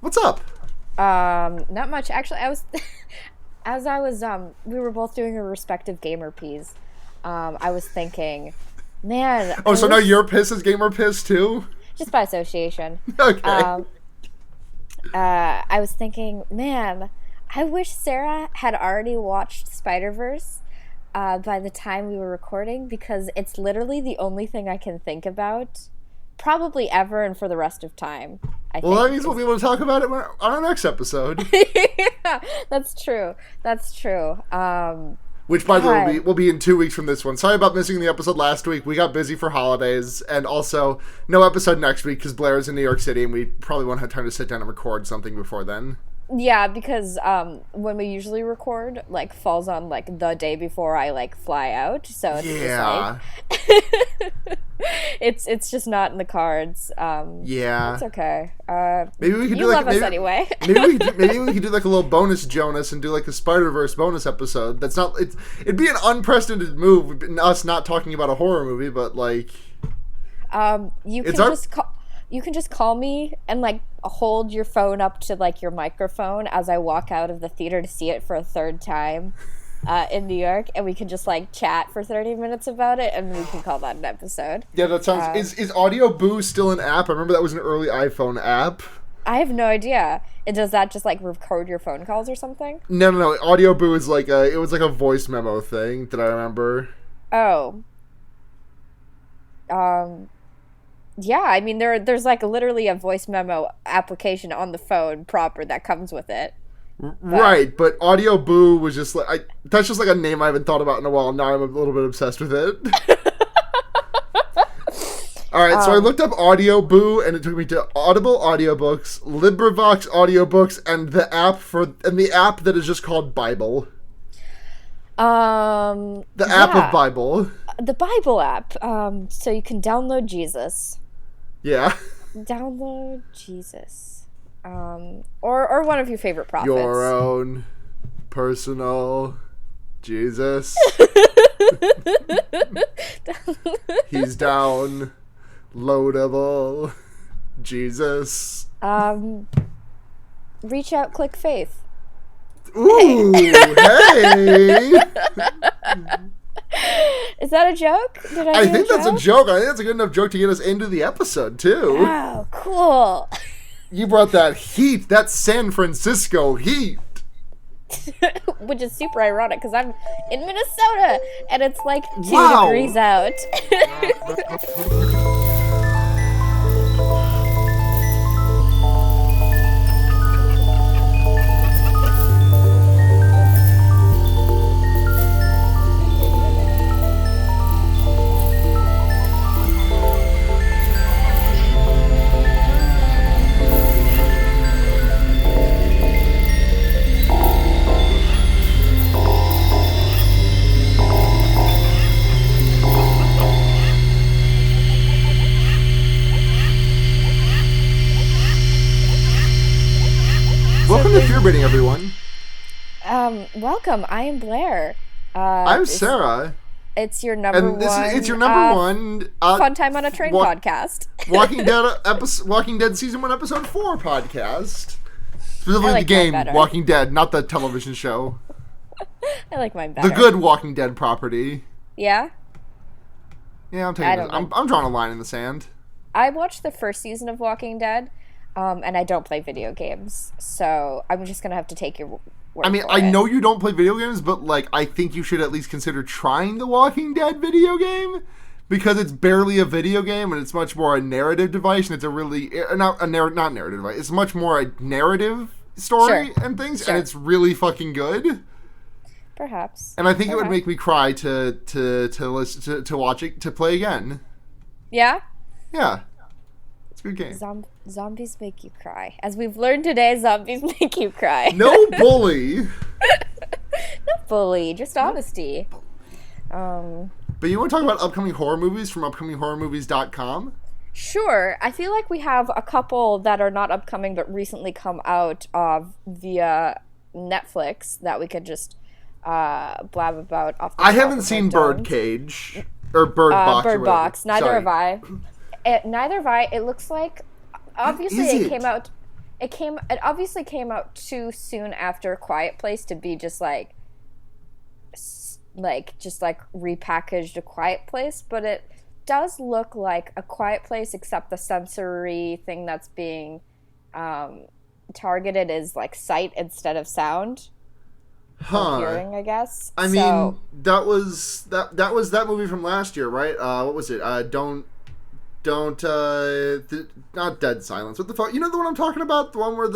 What's up? Not much. Actually, as I was, we were both doing our respective gamer Ps. I was thinking, man, Oh, so now you're pissed as gamer pissed too? just by association. Okay. I was thinking, man, I wish Sarah had already watched Spider-Verse by the time we were recording, because it's literally the only thing I can think about, probably ever and for the rest of time. Well, that means we'll be able to talk about it on our next episode. Yeah, that's true. That's true. Which, by the way, will be in 2 weeks from this one. Sorry about missing the episode last week. We got busy for holidays, and also no episode next week because Blair's in New York City, and we probably won't have time to sit down and record something before then. Yeah, because when we usually record, like, falls on, like, the day before I, like, fly out, so it's just, like, it's just not in the cards. Yeah. It's okay. Maybe we could you do, like, love us anyway. maybe we could do, like, a little bonus Jonas and do, like, a Spider-Verse bonus episode. That's not... It'd be an unprecedented move, us not talking about a horror movie, but, like... You can just call me and, like, hold your phone up to, like, your microphone as I walk out of the theater to see it for a third time in New York, and we can just, like, chat for 30 minutes about it, and we can call that an episode. Yeah, that sounds... Is Audio Boo still an app? I remember that was an early iPhone app. I have no idea. Does that just, like, record your phone calls or something? No. Audio Boo is like it was like a voice memo thing that I remember. Oh. Yeah, I mean, there's like literally a voice memo application on the phone proper that comes with it. Right, but Audio Boo was just like that's just like a name I haven't thought about in a while. Now I'm a little bit obsessed with it. All right, so I looked up Audio Boo, and it took me to Audible audiobooks, LibriVox audiobooks, and the app that is just called Bible. The app of Bible. The Bible app. So you can download Jesus. Yeah. Download Jesus. Or one of your favorite prophets. Your own personal Jesus. He's downloadable. Jesus. Reach out, click faith. Ooh, hey! Is that a joke? I think that's a joke. I think that's a good enough joke to get us into the episode, too. Oh, cool. You brought that heat. That San Francisco heat. Which is super ironic, because I'm in Minnesota, and it's like 2 degrees out. Welcome to Fear Baiting, everyone. Welcome. I am Blair. I'm Sara. It's your number one. It's your number one Fun Time on a Train podcast. Walking Dead season 1 episode 4 podcast. Specifically like the game mine better. Walking Dead, not the television show. I like mine better. The good Walking Dead property. Yeah. Yeah, I'm taking. I'm drawing a line in the sand. I watched the first season of Walking Dead, and I don't play video games, so I'm just gonna have to take your word for it. I know you don't play video games, but like I think you should at least consider trying the Walking Dead video game, because it's barely a video game and it's much more a narrative device, and it's a really not narrative device. It's much more a narrative story and things, and it's really fucking good. Perhaps. And I think it would make me cry to listen to watch it, to play again. Yeah. Yeah. It's a good game. Zombies make you cry. As we've learned today, zombies make you cry. No bully. No bully, just honesty. But you want to talk about upcoming horror movies from upcominghorrormovies.com? Sure. I feel like we have a couple that are not upcoming but recently come out via Netflix that we could just blab about off the I top haven't of seen my dome. Birdcage or Bird Box. Bird Box. Neither Sorry. have I. Neither have I. It looks like obviously it came out. It obviously came out too soon after Quiet Place to be just like repackaged A Quiet Place, but it does look like A Quiet Place, except the sensory thing that's being targeted is like sight instead of sound. Hearing, I guess. I mean, that was that movie from last year, right? What was it? Not Dead Silence. What the fuck? You know the one I'm talking about? The one where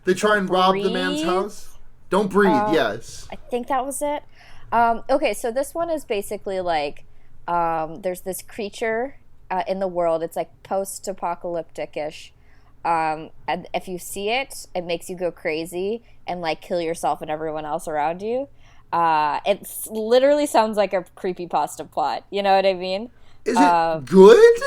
they try and rob the man's house? Don't Breathe, yes. I think that was it. Okay, so this one is basically like there's this creature in the world. It's like post-apocalyptic-ish. And if you see it, it makes you go crazy and like kill yourself and everyone else around you. It literally sounds like a creepypasta plot. You know what I mean? Is it good?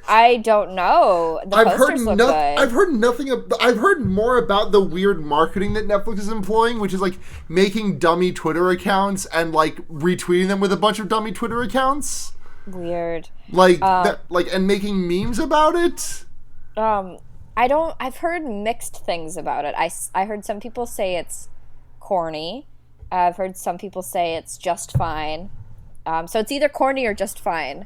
I don't know. The posters look good. I've heard nothing. I've heard more about the weird marketing that Netflix is employing, which is like making dummy Twitter accounts and like retweeting them with a bunch of dummy Twitter accounts. Weird. And making memes about it. I've heard mixed things about it. I heard some people say it's corny. I've heard some people say it's just fine. So it's either corny or just fine.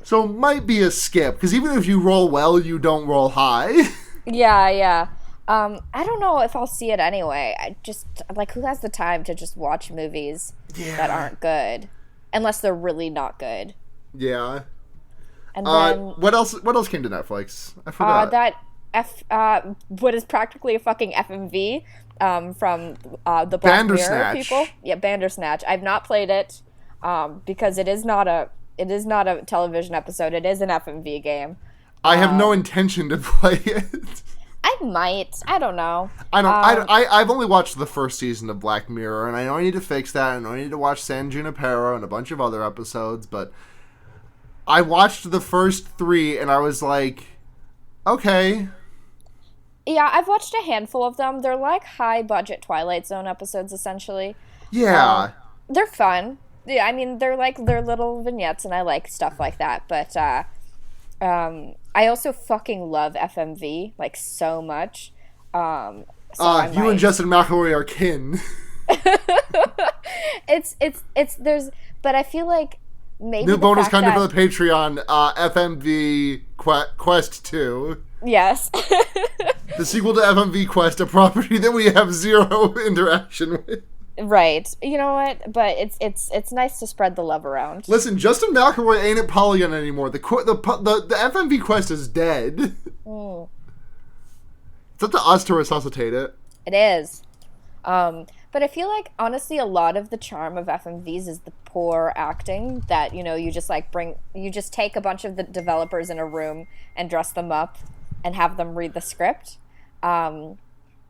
So it might be a skip, because even if you roll well, you don't roll high. Yeah. I don't know if I'll see it anyway. I just, like, who has the time to just watch movies that aren't good? Unless they're really not good. Yeah. And then what else came to Netflix? I forgot. What is practically a fucking FMV from the Black Mirror people. Yeah, Bandersnatch. I've not played it because it is not a television episode. It is an FMV game. I have no intention to play it. I might. I don't know. I've only watched the first season of Black Mirror, and I know I need to fix that. I know I need to watch San Junipero and a bunch of other episodes, but I watched the first 3, and I was like, okay. Yeah, I've watched a handful of them. They're like high-budget Twilight Zone episodes, essentially. Yeah. They're fun. Yeah, I mean, they're little vignettes, and I like stuff like that. But I also fucking love FMV, like, so much. You and Justin McElroy are kin. but I feel like maybe new bonus content for the Patreon, FMV Quest 2. Yes. The sequel to FMV Quest, a property that we have zero interaction with. Right. You know what? But it's nice to spread the love around. Listen, Justin McElroy ain't at Polygon anymore. The FMV Quest is dead. Mm. It's up to us to resuscitate it. It is. But I feel like, honestly, a lot of the charm of FMVs is the poor acting that, you just take a bunch of the developers in a room and dress them up and have them read the script. And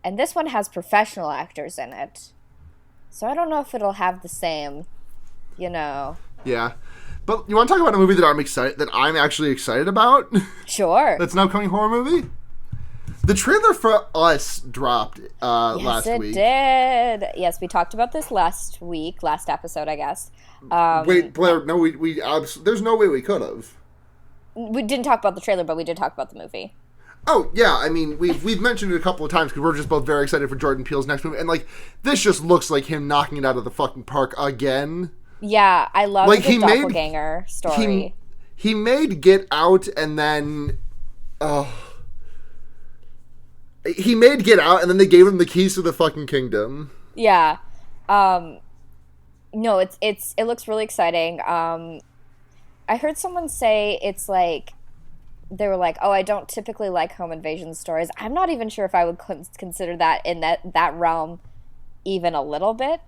this one has professional actors in it. So I don't know if it'll have the same, Yeah. But you want to talk about a movie that I'm actually excited about? Sure. That's an upcoming horror movie? The trailer for Us dropped last week. Yes, it did. Yes, we talked about this last episode, I guess. Wait, Blair, no, there's no way we could have. We didn't talk about the trailer, but we did talk about the movie. Oh, yeah, I mean, we've mentioned it a couple of times because we're just both very excited for Jordan Peele's next movie. And, like, this just looks like him knocking it out of the fucking park again. Yeah, I love the doppelganger story. He made Get Out and then... he made Get Out and then they gave him the keys to the fucking kingdom. Yeah. No, it looks really exciting. I heard someone say it's like... They were like, oh, I don't typically like home invasion stories. I'm not even sure if I would consider that in that realm even a little bit.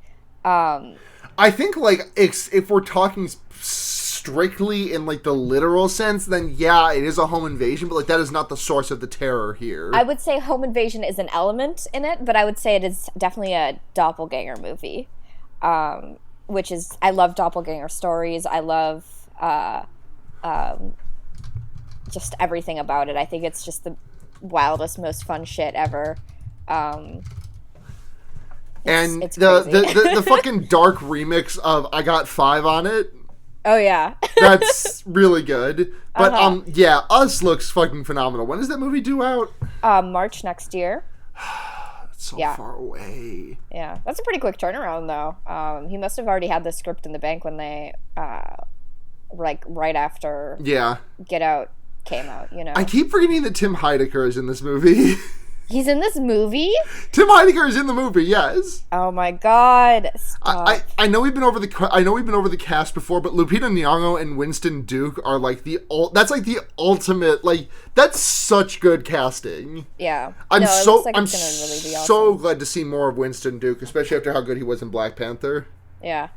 I think, like, if we're talking strictly in, like, the literal sense, then, yeah, it is a home invasion, but, like, that is not the source of the terror here. I would say home invasion is an element in it, but I would say it is definitely a doppelganger movie, which is, I love doppelganger stories. I love... just everything about it. I think it's just the wildest, most fun shit ever. It's crazy. the fucking dark remix of I Got 5 on It. Oh, yeah. That's really good. But, Uh-huh. Us looks fucking phenomenal. When does that movie due out? March next year. It's so Yeah. far away. Yeah. That's a pretty quick turnaround, though. He must have already had the script in the bank when they, like, right after Yeah. Get Out came out, you know? I keep forgetting that Tim Heidecker is in this movie. He's in this movie? Tim Heidecker is in the movie, yes. Oh my god. Stop. I know we've been over the cast before, but Lupita Nyong'o and Winston Duke are like the ultimate, like, that's such good casting. Yeah. I'm no, it looks like I'm it's gonna really be so awesome. glad to see more of Winston Duke, especially after how good he was in Black Panther. Yeah.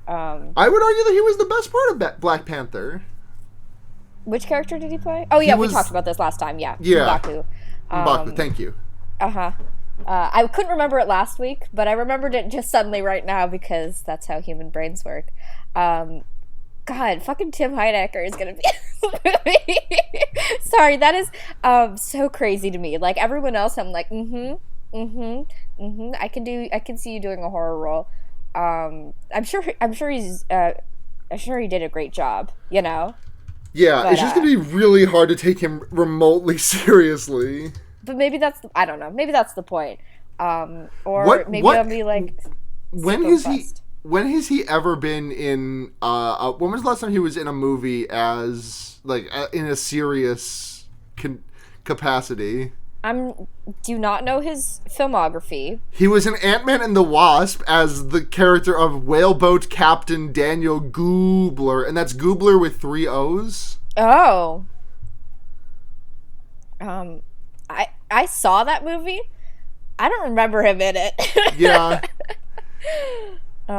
I would argue that he was the best part of Black Panther. Which character did he play? Oh yeah, we talked about this last time. Yeah. Yeah. M'Baku. M'Baku, thank you. Uh-huh. I couldn't remember it last week, but I remembered it just suddenly right now because that's how human brains work. God, fucking Tim Heidecker is gonna be in the movie. Sorry, that is so crazy to me. Like everyone else, I'm like, I can see you doing a horror role. I'm sure he did a great job, you know? Yeah, But, it's just gonna be really hard to take him remotely seriously. But maybe I don't know. Maybe that's the point. Maybe I'll be like. When has he ever been in? When was the last time he was in a movie as like in a serious capacity? Do not know his filmography. He was in Ant-Man and the Wasp as the character of whaleboat captain Daniel Goobler, and that's Goobler with 3 O's. Oh. I saw that movie. I don't remember him in it. Yeah.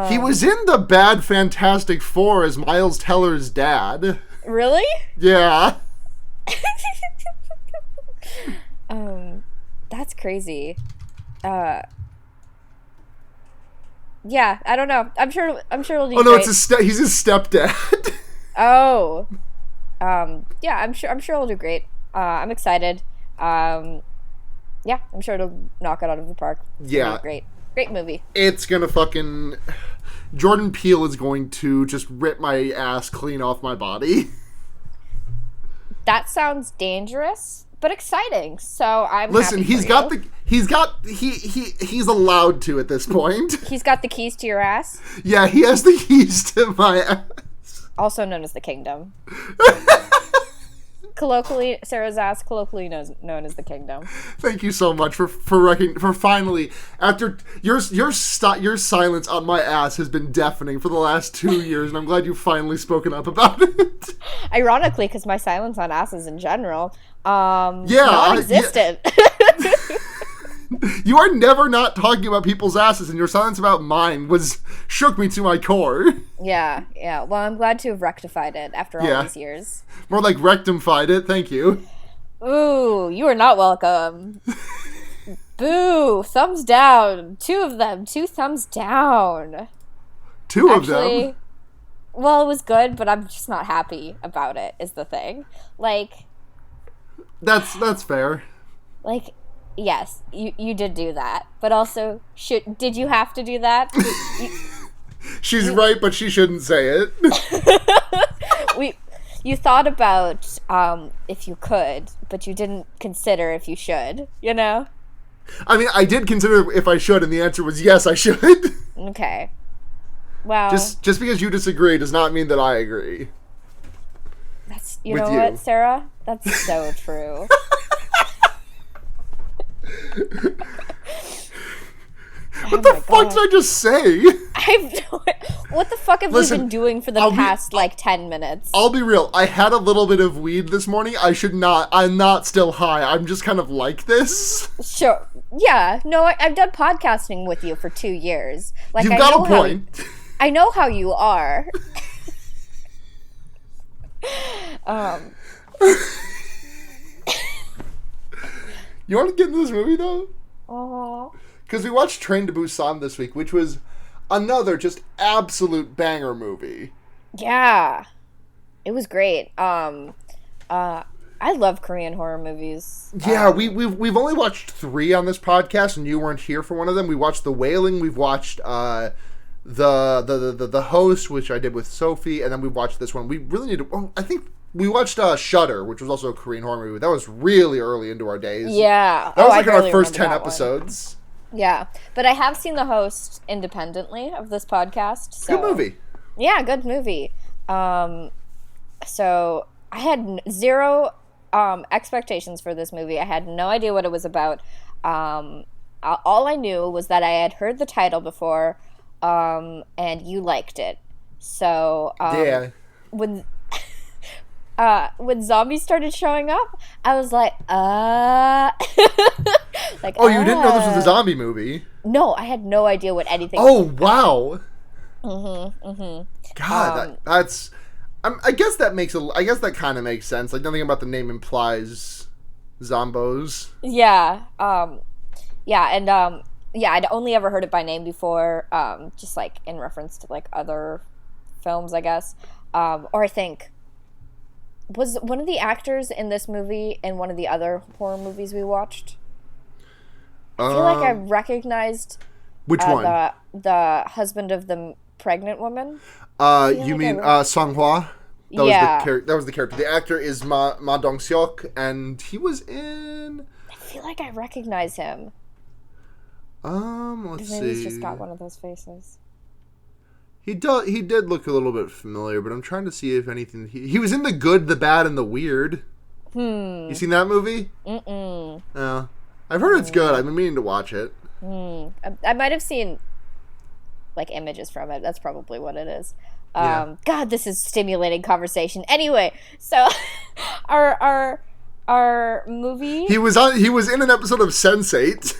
He was in the Bad Fantastic Four as Miles Teller's dad. Really? Yeah. That's crazy. Yeah, I don't know. I'm sure it'll do. Oh no, great. he's his stepdad. Oh. Yeah, I'm sure it'll do great. I'm excited. Yeah, I'm sure it'll knock it out of the park. Yeah. Great movie. It's gonna fucking... Jordan Peele is going to just rip my ass clean off my body. That sounds dangerous, but exciting. So I'm Listen, happy he's allowed to at this point. He's got the keys to your ass. Yeah, he has the keys to my ass. Also known as the kingdom. Colloquially, Sarah's ass, colloquially known as the kingdom. Thank you so much for finally, after your silence on my ass has been deafening for the last 2 years, and I'm glad you've finally spoken up about it. Ironically, because my silence on asses in general, non-existent. You are never not talking about people's asses, and your silence about mine shook me to my core. Yeah. Well, I'm glad to have rectified it after all these years. More like rectified it, thank you. Ooh, you are not welcome. Boo, thumbs down. 2 of them, 2 thumbs down. Two of them? Well, it was good, but I'm just not happy about it, is the thing. Like... That's fair. Like... Yes, you did do that, but also, did you have to do that? She's right, but she shouldn't say it. You thought about if you could, but you didn't consider if you should, you know? I mean, I did consider if I should, and the answer was yes, I should. Okay. Well... Just because you disagree does not mean that I agree. That's... You know what, Sarah? That's so true. What the fuck did I just say? What the fuck have we been doing for the past 10 minutes? I'll be real. I had a little bit of weed this morning. I'm not still high. I'm just kind of like this. Sure. Yeah. No, I've done podcasting with you for 2 years. You've got a point. I know how you are. You want to get into this movie, though? Uh-huh. Because we watched Train to Busan this week, which was another just absolute banger movie. Yeah. It was great. I love Korean horror movies. Yeah, we've only watched 3 on this podcast, and you weren't here for one of them. We watched The Wailing, we've watched the host, which I did with Sophie, and then we watched this one. We really need to. Oh, I think we watched Shudder, which was also a Korean horror movie. That was really early into our days. Yeah, that was like in our first 10 episodes. Yeah, but I have seen the host independently of this podcast. So. Good movie. Yeah, good movie. So I had zero expectations for this movie. I had no idea what it was about. All I knew was that I had heard the title before, and you liked it. So yeah, when zombies started showing up, I was like, like, oh, you didn't know this was a zombie movie? No, I had no idea what anything. Oh wow. God, that's. I guess that makes I guess that kind of makes sense. Like nothing about the name implies zombos. Yeah. Yeah, and yeah, I'd only ever heard it by name before, just like in reference to like other films, I guess. Or I think was one of the actors in this movie in one of the other horror movies we watched. I feel like I recognized which one? The husband of the pregnant woman. You mean Sang-hwa? Yeah. That was the character. The actor is Ma Dong-seok, and he was in. I feel like I recognize him. Let's see. Maybe he's just got one of those faces. He did look a little bit familiar, but I'm trying to see if anything. He was in The Good, the Bad, and the Weird. You seen that movie? Mm-mm. No. I've heard it's good. I've been meaning to watch it. I might have seen like images from it. That's probably what it is. Yeah. God, this is stimulating conversation. Anyway, so our movie. He was in an episode of Sense8.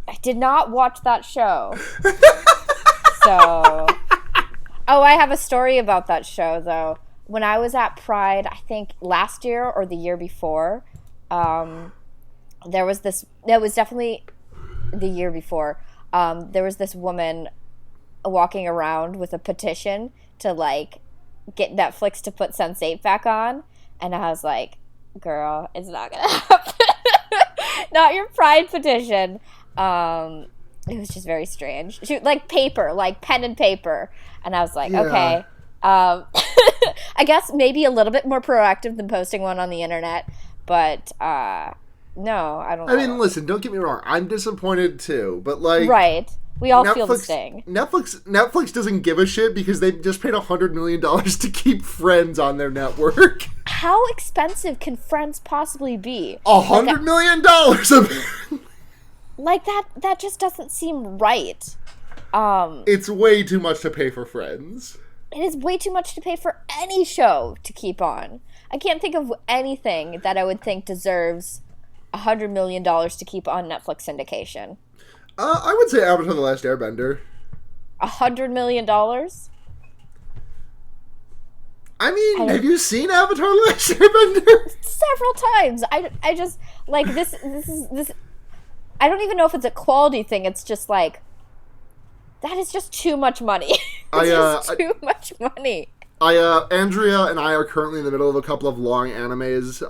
I did not watch that show. So, I have a story about that show though. When I was at Pride, I think last year or the year before, there was this. That was definitely the year before. There was this woman walking around with a petition to like get Netflix to put Sense8 back on, and I was like, "Girl, it's not gonna happen. Not your Pride petition." It was just very strange. She, like paper, like pen and paper, and I was like, okay. I guess maybe a little bit more proactive than posting one on the internet, but no, I don't know. I mean, listen, don't get me wrong. I'm disappointed too, but like, right. We all feel the sting. Netflix doesn't give a shit because they just paid $100 million to keep Friends on their network. How expensive can Friends possibly be? $100 million. Like that just doesn't seem right. It's way too much to pay for Friends. It is way too much to pay for any show to keep on. I can't think of anything that I would think deserves $100 million to keep on Netflix syndication. I would say Avatar: The Last Airbender. $100 million? I mean, have you seen Avatar: The Last Airbender? Several times. I just like this. I don't even know if it's a quality thing. It's just like that is just too much money. Too much money. Andrea and I are currently in the middle of a couple of long animes.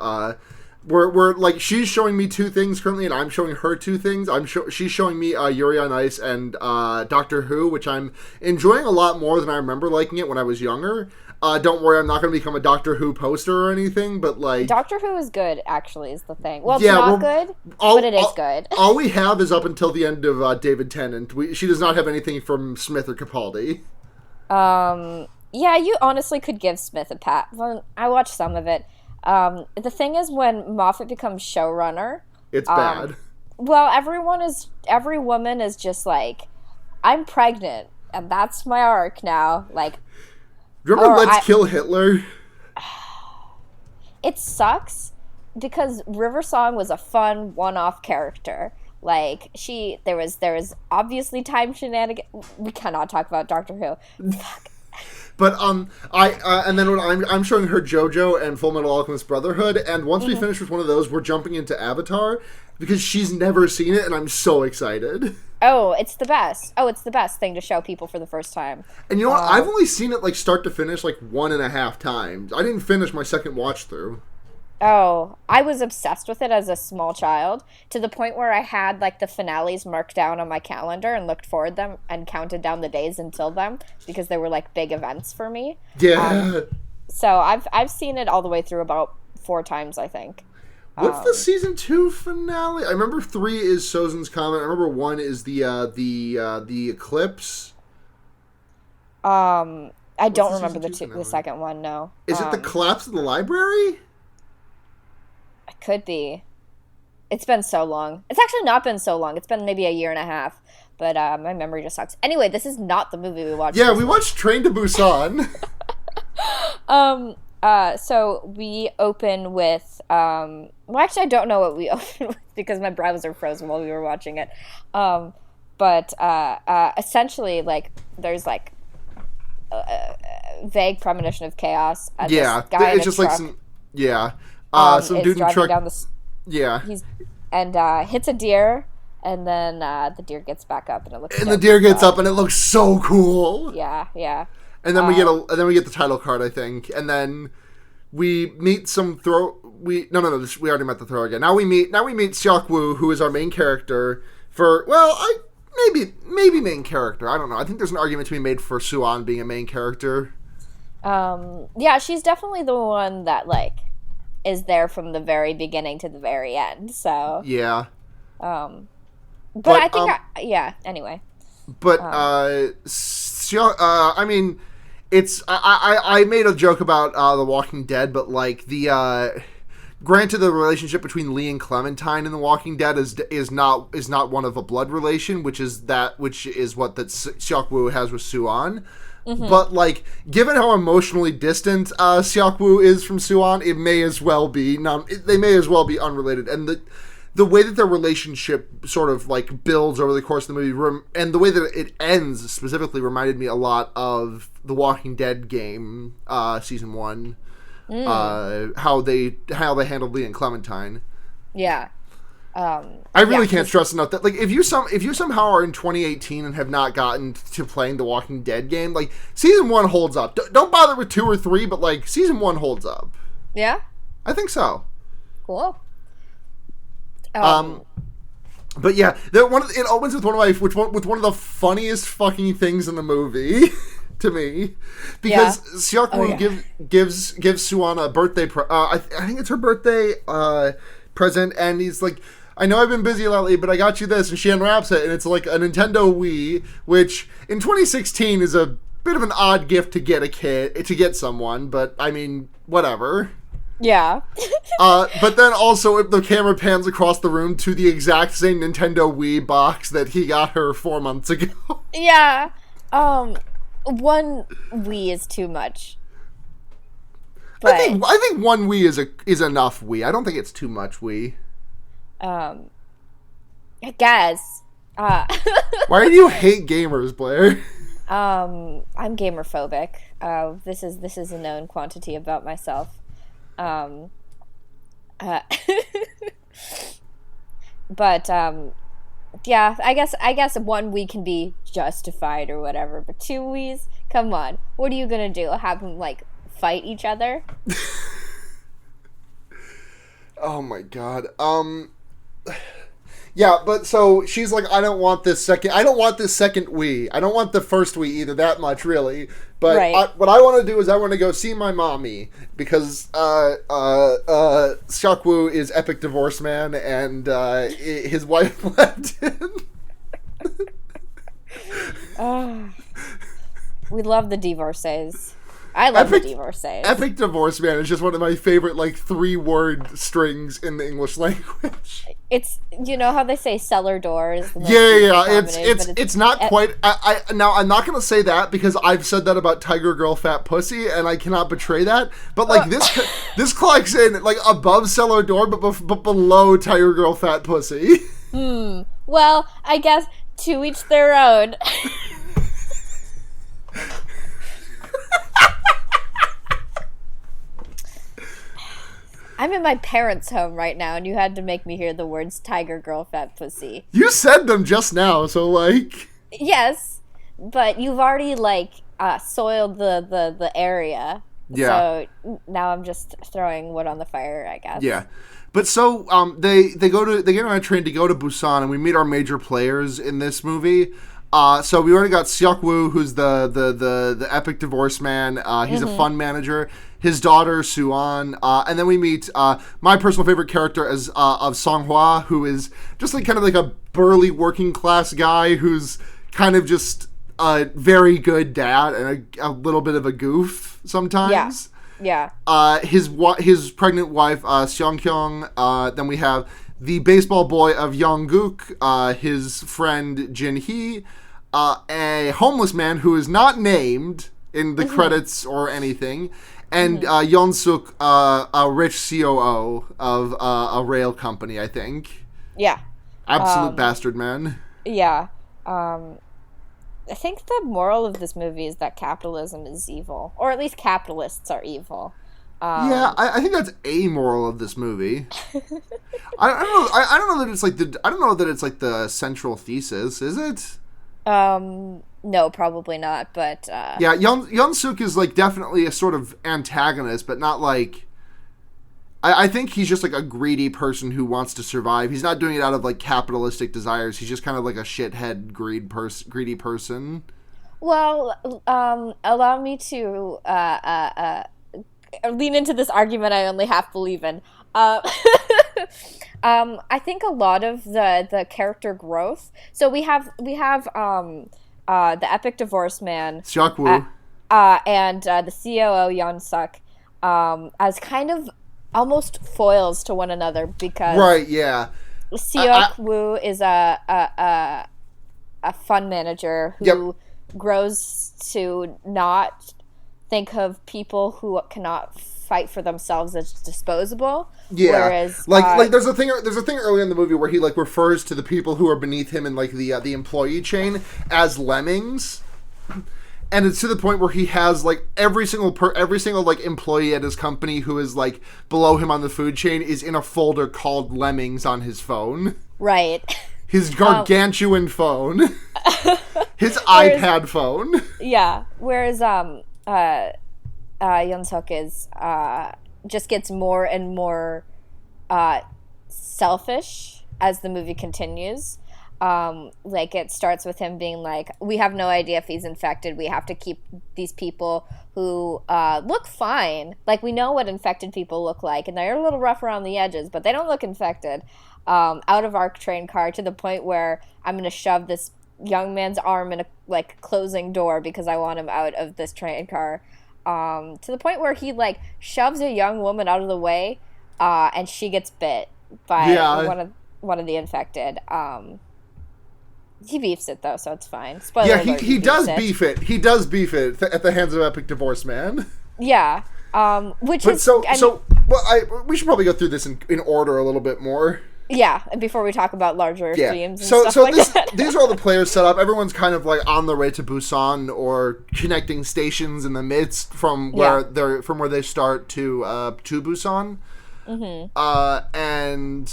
We're like, she's showing me 2 things currently, and I'm showing her 2 things. She's showing me Yuri on Ice and Doctor Who, which I'm enjoying a lot more than I remember liking it when I was younger. Don't worry, I'm not going to become a Doctor Who poster or anything, but like... Doctor Who is good, actually, is the thing. Well, it's not good, but it is good. All we have is up until the end of David Tennant. She does not have anything from Smith or Capaldi. Yeah, you honestly could give Smith a pat. Well, I watched some of it. The thing is, when Moffat becomes showrunner... It's bad. Well, every woman is just like, I'm pregnant, and that's my arc now. Like... Remember Let's Kill Hitler? It sucks because River Song was a fun one-off character. Like there was obviously time shenanigans. We cannot talk about Doctor Who. Fuck. But and then when I'm showing her JoJo and Full Metal Alchemist Brotherhood, and once we finish with one of those, we're jumping into Avatar because she's never seen it, and I'm so excited. Oh, it's the best. Oh, it's the best thing to show people for the first time. And you know what? I've only seen it like start to finish like 1.5 times. I didn't finish my second watch through. Oh, I was obsessed with it as a small child to the point where I had like the finales marked down on my calendar and looked forward them and counted down the days until them because they were like big events for me. Yeah. So I've seen it all the way through about 4 times, I think. What's the season 2 finale? I remember 3 is Sozin's Comet. I remember 1 is the Eclipse. I don't remember the second one. No. Is it the collapse of the library? It could be. It's been so long. It's actually not been so long. It's been maybe a year and a half. But my memory just sucks. Anyway, this is not the movie we watched. Yeah, we watched Train to Busan. So we open with, well, actually, I don't know what we open with because my browser froze while we were watching it. But essentially, like, there's like a vague premonition of chaos. Yeah, this guy it's just truck, like some dude in a truck. Down yeah, hits a deer. And then the deer gets back up, and it looks. And the deer gets up, and it looks so cool. Yeah, yeah. And then we get the title card, I think, and then we meet some we already met the throw again. Now we meet Seok-woo, who is our main character maybe main character. I don't know. I think there's an argument to be made for Suan being a main character. Yeah, she's definitely the one that like is there from the very beginning to the very end. So yeah. But I think anyway. But I mean, it's I made a joke about The Walking Dead, but like granted, the relationship between Lee and Clementine in The Walking Dead is not one of a blood relation, which is what that Seok-woo has with Suan. Mm-hmm. But like, given how emotionally distant Seok-woo is from Suan, they may as well be unrelated, and the way that their relationship sort of like builds over the course of the movie, and the way that it ends specifically, reminded me a lot of The Walking Dead game, season 1. How they handled Lee and Clementine. Yeah. I really can't stress enough that like if you somehow are in 2018 and have not gotten to playing The Walking Dead game, like season 1 holds up. Don't bother with 2 or 3, but like season 1 holds up. Yeah. I think so. Cool. But yeah, it opens with one of the funniest fucking things in the movie to me, because Seok-woo gives Suan a birthday I think it's her birthday present, and he's like, I know I've been busy lately, but I got you this, and she unwraps it, and it's like a Nintendo Wii, which in 2016 is a bit of an odd gift to get someone, but I mean, whatever. Yeah. But then also the camera pans across the room to the exact same Nintendo Wii box that he got her 4 months ago. Yeah. One Wii is too much. But I think one Wii is enough Wii. I don't think it's too much Wii. I guess. Why do you hate gamers, Blair? I'm gamer phobic. This is a known quantity about myself. But yeah, I guess one Wii can be justified or whatever, but 2 Wiis, come on, what are you gonna do? Have them like fight each other? Oh my god. Yeah, but so she's like, I don't want this second Wii. I don't want the first Wii either that much, really. But right. What I want to do is I want to go see my mommy, because Seok-woo is epic divorce man, and his wife left him. We love the divorces. I love the divorces. Epic divorce man is just one of my favorite, like, 3-word strings in the English language. It's, you know how they say cellar doors? Yeah. It's not quite. Now I'm not gonna say that because I've said that about Tiger Girl Fat Pussy, and I cannot betray that. But like this clocks in like above cellar door, but below Tiger Girl Fat Pussy. Well, I guess to each their own. I'm in my parents' home right now, and you had to make me hear the words Tiger Girl Fat Pussy. You said them just now, so like... Yes, but you've already, like, soiled the area Yeah. So now I'm just throwing wood on the fire, I guess. Yeah. But so they get on a train to go to Busan, and we meet our major players in this movie. So we already got Seok Woo, who's the epic divorce man. He's a fund manager. His daughter Suan, and then we meet my personal favorite character of Song Hwa, who is just like kind of like a burly working class guy who's kind of just a very good dad and a little bit of a goof sometimes. Yeah. His pregnant wife, Seong Kyung. Then we have the baseball boy of Yongguk, his friend Jin Hee, a homeless man who is not named in the credits or anything, and Yeon Suk, a rich COO of a rail company, I think. Yeah. Absolute bastard man. Yeah. I think the moral of this movie is that capitalism is evil, or at least capitalists are evil. Yeah, I think that's a moral of this movie. I don't know that it's like I don't know that it's like the central thesis, is it? No, probably not. But yeah, Yeon Suk is like definitely a sort of antagonist, but not like. I think he's just like a greedy person who wants to survive. He's not doing it out of like capitalistic desires. He's just kind of like a shithead greedy person. Well, allow me to lean into this argument I only half believe in. I think a lot of the character growth. So we have the epic divorce man, Seok Woo, and the COO Yeon Suk, as kind of almost foils to one another, because right, yeah. Seok Woo is a fund manager who grows to not think of people who cannot fight for themselves as disposable. Yeah, whereas like there's a thing early in the movie where he like refers to the people who are beneath him in like the employee chain as lemmings. And it's to the point where he has like every single like employee at his company who is like below him on the food chain is in a folder called Lemmings on his phone. Right. His gargantuan phone. His iPad phone. Yeah. Whereas Yeon Suk is just gets more and more selfish as the movie continues. Like it starts with him being like, we have no idea if he's infected. We have to keep these people who look fine. Like we know what infected people look like, and they're a little rough around the edges, but they don't look infected. Out of our train car, to the point where I'm going to shove this young man's arm in a like closing door because I want him out of this train car. To the point where he like shoves a young woman out of the way, and she gets bit by one of the infected. He beefs it though, so it's fine. Spoiler alert, he does beef it. He does beef it at the hands of Epic Divorce Man. Yeah, we should probably go through this in order a little bit more. Yeah, and before we talk about larger themes and stuff that. These are all the players set up. Everyone's kind of like on their way to Busan or connecting stations in the midst from where they start to Busan. And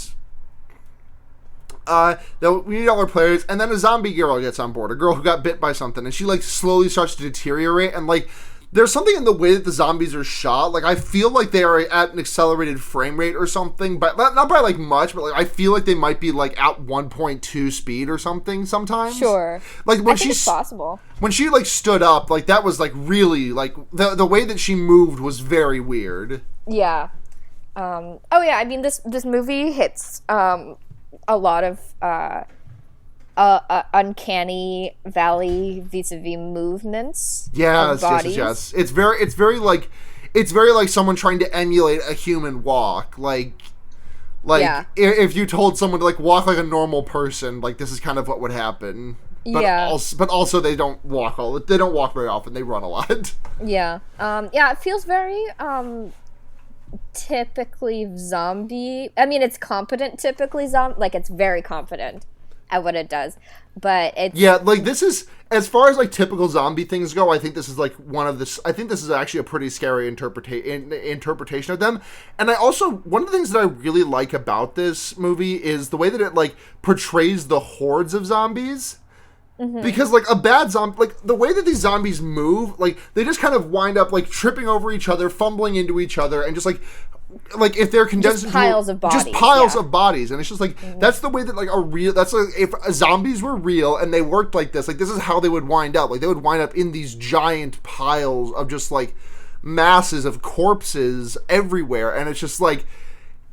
we need all our players, and then a zombie girl gets on board, a girl who got bit by something, and she like slowly starts to deteriorate, and like there's something in the way that the zombies are shot. Like I feel like they are at an accelerated frame rate or something, but not by like much, but like I feel like they might be like at 1.2 speed or something sometimes. Sure. Like when it's possible. When she like stood up, like that was like really like the way that she moved was very weird. Yeah. I mean this movie hits a lot of uncanny valley vis-a-vis movements. Yes. It's very like someone trying to emulate a human walk. Like if you told someone to like walk like a normal person, like this is kind of what would happen. But also they don't walk very often. They run a lot. Yeah. It feels very typically zombie. I mean, it's competent typically zombie. Like it's very competent at what it does, but it's like this is, as far as like typical zombie things go, I think this is like I think this is actually a pretty scary interpretation of them. And I also, one of the things that I really like about this movie is the way that it like portrays the hordes of zombies. Because, like, a bad zombie, like, the way that these zombies move, like, they just kind of wind up, like, tripping over each other, fumbling into each other, and just, like if they're condensed just piles of bodies. Just piles of bodies. And it's just, like, that's the way that, like, that's, like, if zombies were real and they worked like, this is how they would wind up. Like, they would wind up in these giant piles of just, like, masses of corpses everywhere. And it's just, like,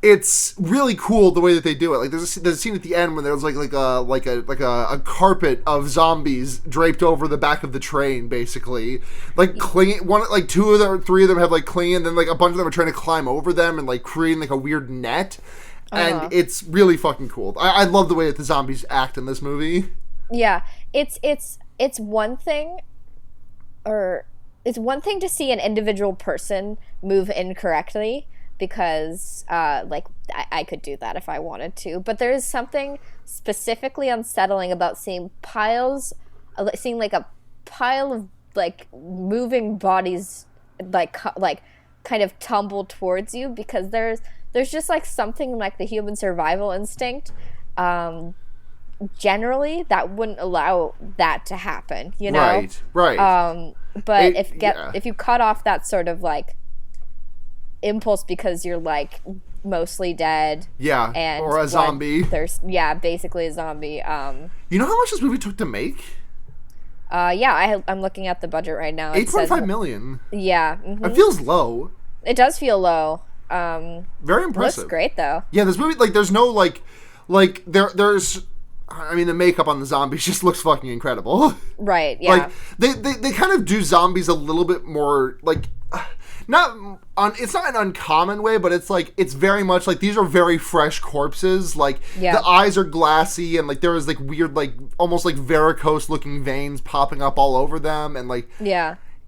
it's really cool the way that they do it. Like, there's a scene at the end when there's like a carpet of zombies draped over the back of the train, basically, like clinging. Two of them, or three of them have like clinging, and then like a bunch of them are trying to climb over them and like creating like a weird net. And it's really fucking cool. I love the way that the zombies act in this movie. Yeah, it's one thing, or it's one thing to see an individual person move incorrectly. Because, like, I could do that if I wanted to. But there is something specifically unsettling about seeing like, a pile of, like, moving bodies, like kind of tumble towards you. Because there's just, like, something like the human survival instinct, generally, that wouldn't allow that to happen, you know? Right. But if you cut off that sort of, like, impulse because you're like mostly dead, and or a zombie, there's basically a zombie. You know how much this movie took to make? I'm looking at the budget right now. 8.5 million. It feels low. It does feel low. Very impressive. Looks great though. Yeah, this movie, like, there's no there's I mean, the makeup on the zombies just looks fucking incredible. Right. Yeah. Like, they kind of do zombies a little bit more, like, it's not an uncommon way, but it's like, it's very much like these are very fresh corpses. Like, the eyes are glassy, and like there is like weird, like almost like varicose looking veins popping up all over them, and like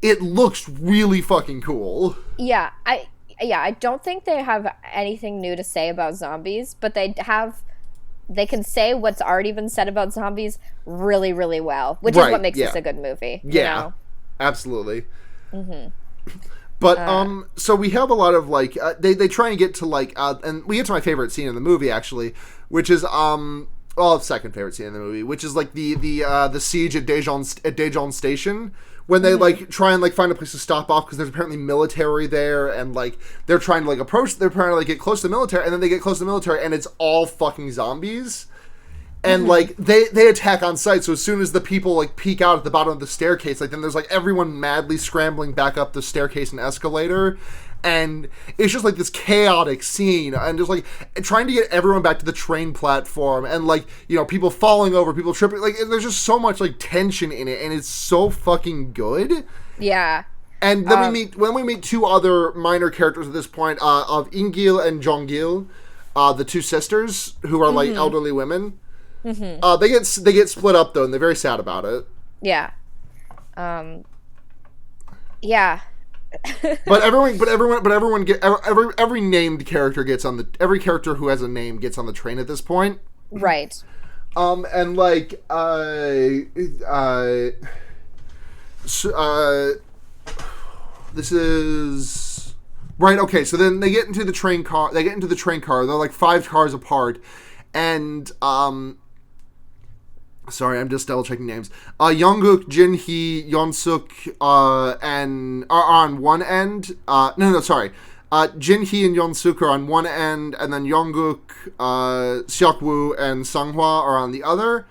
it looks really fucking cool. I don't think they have anything new to say about zombies, but they can say what's already been said about zombies really, really well, which is what makes this a good movie. You know? Absolutely. But, so we have a lot of, like, they try and get to, like, and we get to my favorite scene in the movie, actually, which is, second favorite scene in the movie, which is, like, the siege at Daejeon Station, when they, like, try and, like, find a place to stop off, because there's apparently military there, and, like, they're trying to, like, get close to the military, and then they get close to the military, and it's all fucking zombies. And, like, they attack on sight, so as soon as the people, like, peek out at the bottom of the staircase, like, then there's, like, everyone madly scrambling back up the staircase and escalator, and it's just, like, this chaotic scene, and just, like, trying to get everyone back to the train platform, and, like, you know, people falling over, people tripping, like, there's just so much, like, tension in it, and it's so fucking good. Yeah. And then we meet two other minor characters at this point, of Ingil and Jonggil, the two sisters, who are, like, elderly women. They get split up though, and they're very sad about it. Yeah. But every named character gets on every character who has a name gets on the train at this point. Right. And like this is right. Okay, so then they get into the train car. They're like 5 cars apart, and sorry, I'm just double checking names. Jungkook, Jinhee, Yeonsuk, and are on one end. Sorry. Jinhee and Yeonsuk are on one end, and then Jungkook, Seokwoo, and Sunghwa are on the other.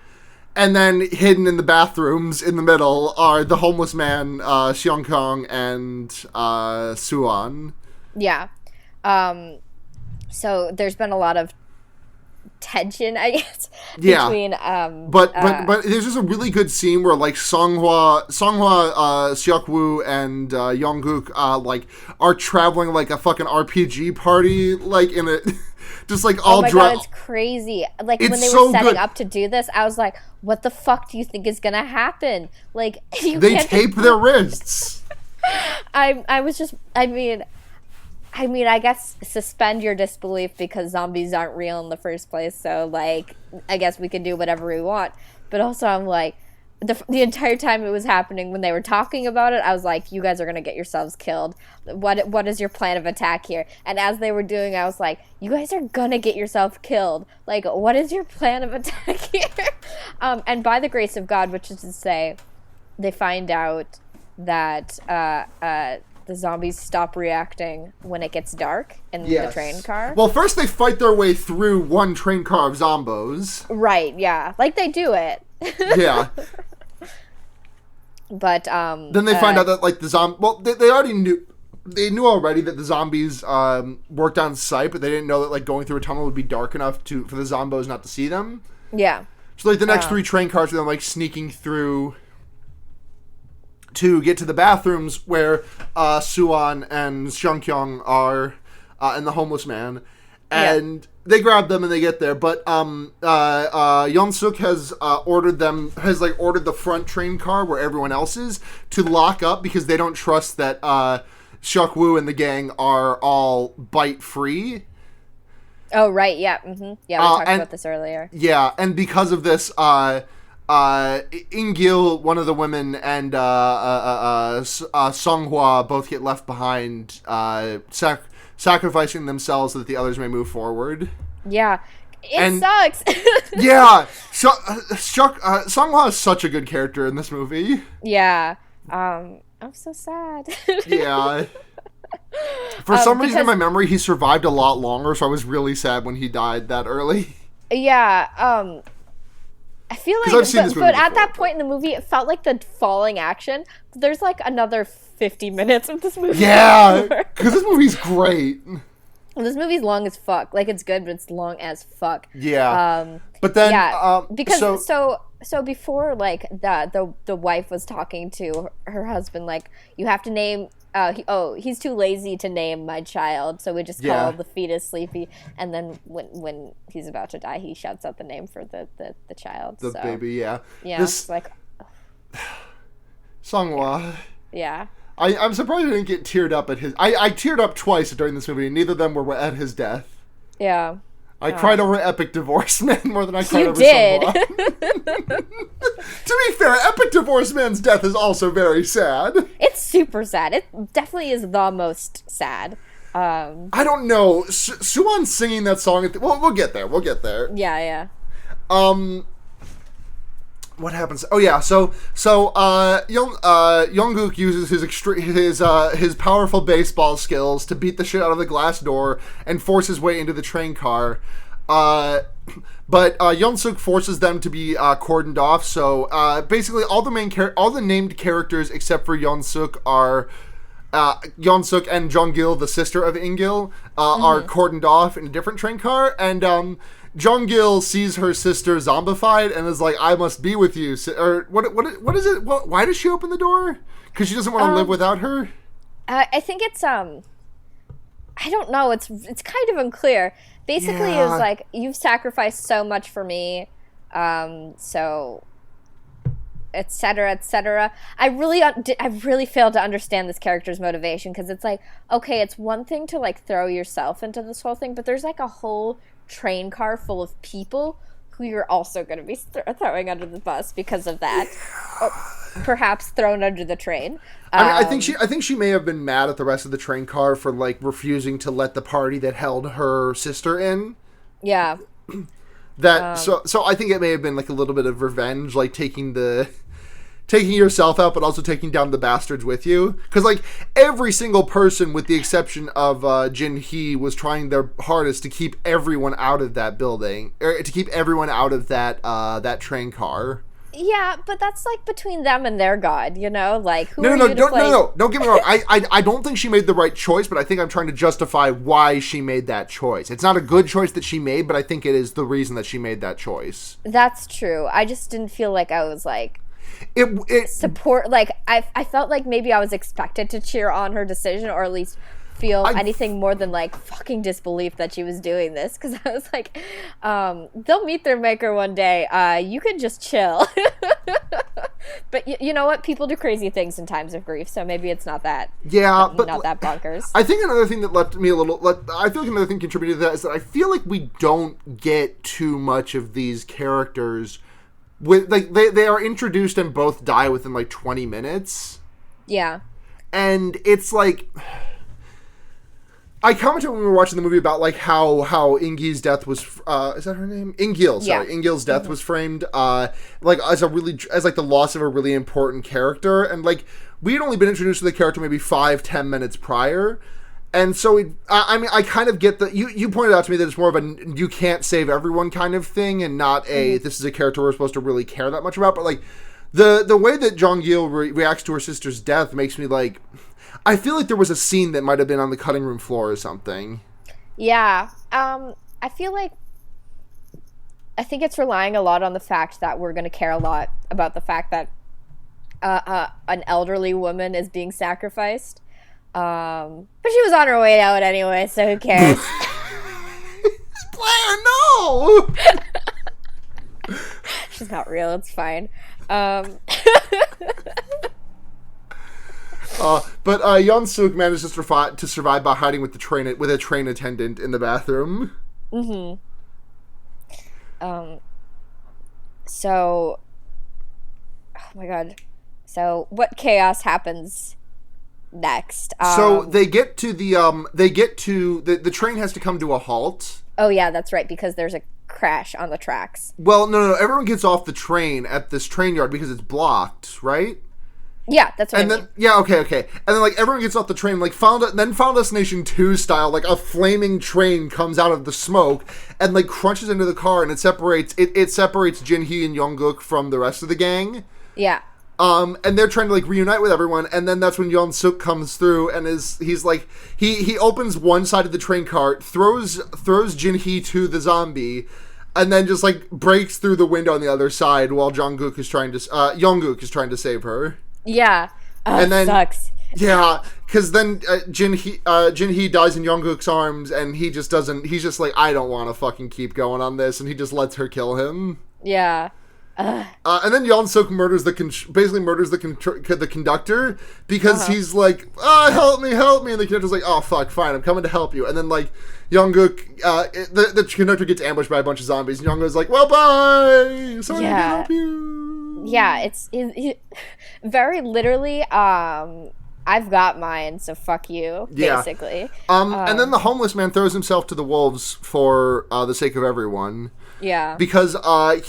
And then hidden in the bathrooms in the middle are the homeless man, Seongkong, and Suwon. Yeah. So there's been a lot of tension, I guess, between but there's just a really good scene where like Sunghwa, Seokwoo, and Jungkook like are traveling like a fucking RPG party, like in a just like all God, it's crazy. Like when they were setting up to do this, I was like, what the fuck do you think is gonna happen? Like they tape their wrists. I mean, I guess suspend your disbelief because zombies aren't real in the first place. So, like, I guess we can do whatever we want. But also, I'm like, the entire time it was happening, when they were talking about it, I was like, you guys are gonna get yourselves killed. What is your plan of attack here? And as they were doing, I was like, you guys are gonna get yourself killed. Like, what is your plan of attack here? And by the grace of God, which is to say, they find out that the zombies stop reacting when it gets dark in the train car. Well, first they fight their way through one train car of zombos. Right, yeah. Like, they do it. Yeah. But, then they find out that, like, the they already knew... They knew already that the zombies worked on sight, but they didn't know that, like, going through a tunnel would be dark enough for the zombos not to see them. Yeah. So, like, the next 3 train cars are then, like, sneaking through to get to the bathrooms where Suan and Seungkyung are, and the homeless man. And they grab them and they get there. But Yeon-suk has ordered the front train car where everyone else is to lock up because they don't trust that Seok-woo and the gang are all bite-free. Oh, right, yeah. Mm-hmm. Yeah, we talked about this earlier. Yeah, and because of this, In-gil, one of the women, and Sung-hwa both get left behind, sacrificing themselves so that the others may move forward. Yeah. It sucks. Yeah. Sung-hwa is such a good character in this movie. Yeah. I'm so sad. Yeah. For some reason in my memory, he survived a lot longer, so I was really sad when he died that early. Yeah. I feel like, but at that point in the movie, it felt like the falling action. There's like another 50 minutes of this movie. Yeah, because this movie's great. Well, this movie's long as fuck. Like, it's good, but it's long as fuck. Yeah. But then, because so before, like, the wife was talking to her husband, like, you have to name. He's too lazy to name my child, so we just call the fetus Sleepy. And then when he's about to die, he shouts out the name for the child. The baby, yeah. Yeah, it's like... Sung-hwa. Yeah. I'm surprised I didn't get teared up at his... I teared up twice during this movie, and neither of them were at his death. Yeah. I cried over Epic Divorce Man more than I cried over Sung-hwa. To be fair, Epic Divorce Man's death is also very sad. It's super sad. It definitely is the most sad. I don't know. Suwon singing that song... we'll get there. We'll get there. Yeah. What happens? Oh yeah, so Jungkook uses his powerful baseball skills to beat the shit out of the glass door and force his way into the train car. But Yeon-suk forces them to be cordoned off. So basically, all the named characters except for Yeon-suk are Yeon-suk and Jung-gil, the sister of In-gil, are cordoned off in a different train car, and Jung-gil sees her sister zombified and is like, "I must be with you." Or what is it? Why does she open the door? Because she doesn't want to live without her. I think it's I don't know. It's kind of unclear. Basically, it was like, you've sacrificed so much for me, so etc. etc. I really failed to understand this character's motivation, because it's like, okay, it's one thing to like throw yourself into this whole thing, but there's like a whole train car full of people who you're also going to be throwing under the bus because of that, or perhaps thrown under the train. I think she may have been mad at the rest of the train car for like refusing to let the party that held her sister in. Yeah. So I think it may have been like a little bit of revenge, like taking yourself out, but also taking down the bastards with you. Because like every single person, with the exception of Jin Hee, was trying their hardest to keep everyone out of that building, or to keep everyone out of that train car. Yeah, but that's like between them and their god, you know? Like, who No, don't get me wrong. I don't think she made the right choice, but I think I'm trying to justify why she made that choice. It's not a good choice that she made, but I think it is the reason that she made that choice. That's true. I just didn't feel like I was like support. Like, I felt like maybe I was expected to cheer on her decision, or at least feel anything more than like fucking disbelief that she was doing this, because I was like, they'll meet their maker one day. You can just chill. But you know what? People do crazy things in times of grief, so maybe it's not that. Yeah, but not that bonkers. I think another thing that left me a little. I feel like another thing contributed to that is that I feel like we don't get too much of these characters with like they are introduced and both die within like 20 minutes. Yeah. And it's like, I commented when we were watching the movie about like how Ingi's death was is that her name? Ingil, sorry. Yeah. Ingil's death was framed like as like the loss of a really important character, and like we had only been introduced to the character maybe 5-10 minutes prior. And so I mean, I kind of get that you pointed out to me that it's more of a you can't save everyone kind of thing, and not a this is a character we're supposed to really care that much about. But like the way that Jong-gil reacts to her sister's death makes me like, I feel like there was a scene that might have been on the cutting room floor or something. Yeah. I feel like, I think it's relying a lot on the fact that we're going to care a lot about the fact that an elderly woman is being sacrificed. But she was on her way out anyway, so who cares? Blair, no! She's not real, it's fine. But Yeon Suk manages to survive by hiding with a train attendant in the bathroom. Mm-hmm. So, oh my god. So, what chaos happens next? So they get to the train has to come to a halt. Oh yeah, that's right, because there's a crash on the tracks. Well, no. Everyone gets off the train at this train yard because it's blocked, right? Yeah, that's what I mean. Yeah, okay. And then, like, everyone gets off the train, like, Final Destination 2 style, like, a flaming train comes out of the smoke and, like, crunches into the car, and it separates Jin-hee and Jungkook from the rest of the gang. Yeah. And they're trying to, like, reunite with everyone, and then that's when Yeon Suk comes through, and he's like, he opens one side of the train cart, throws Jin-hee to the zombie, and then just, like, breaks through the window on the other side while Jungkook is trying to save her. Yeah. And then sucks. Yeah, because then Jin-hee dies in Jungkook's arms, and he's just like, I don't want to fucking keep going on this, and he just lets her kill him. Yeah. And then Yeon Suk murders the conductor, because he's like, help me, and the conductor's like, oh fuck, fine, I'm coming to help you. And then like Jungkook, the conductor gets ambushed by a bunch of zombies, and Jungkook's like, well, bye, sorry, I can't help you. Yeah, it's very literally, I've got mine, so fuck you, basically. And then the homeless man throws himself to the wolves for the sake of everyone. Yeah. Because Seong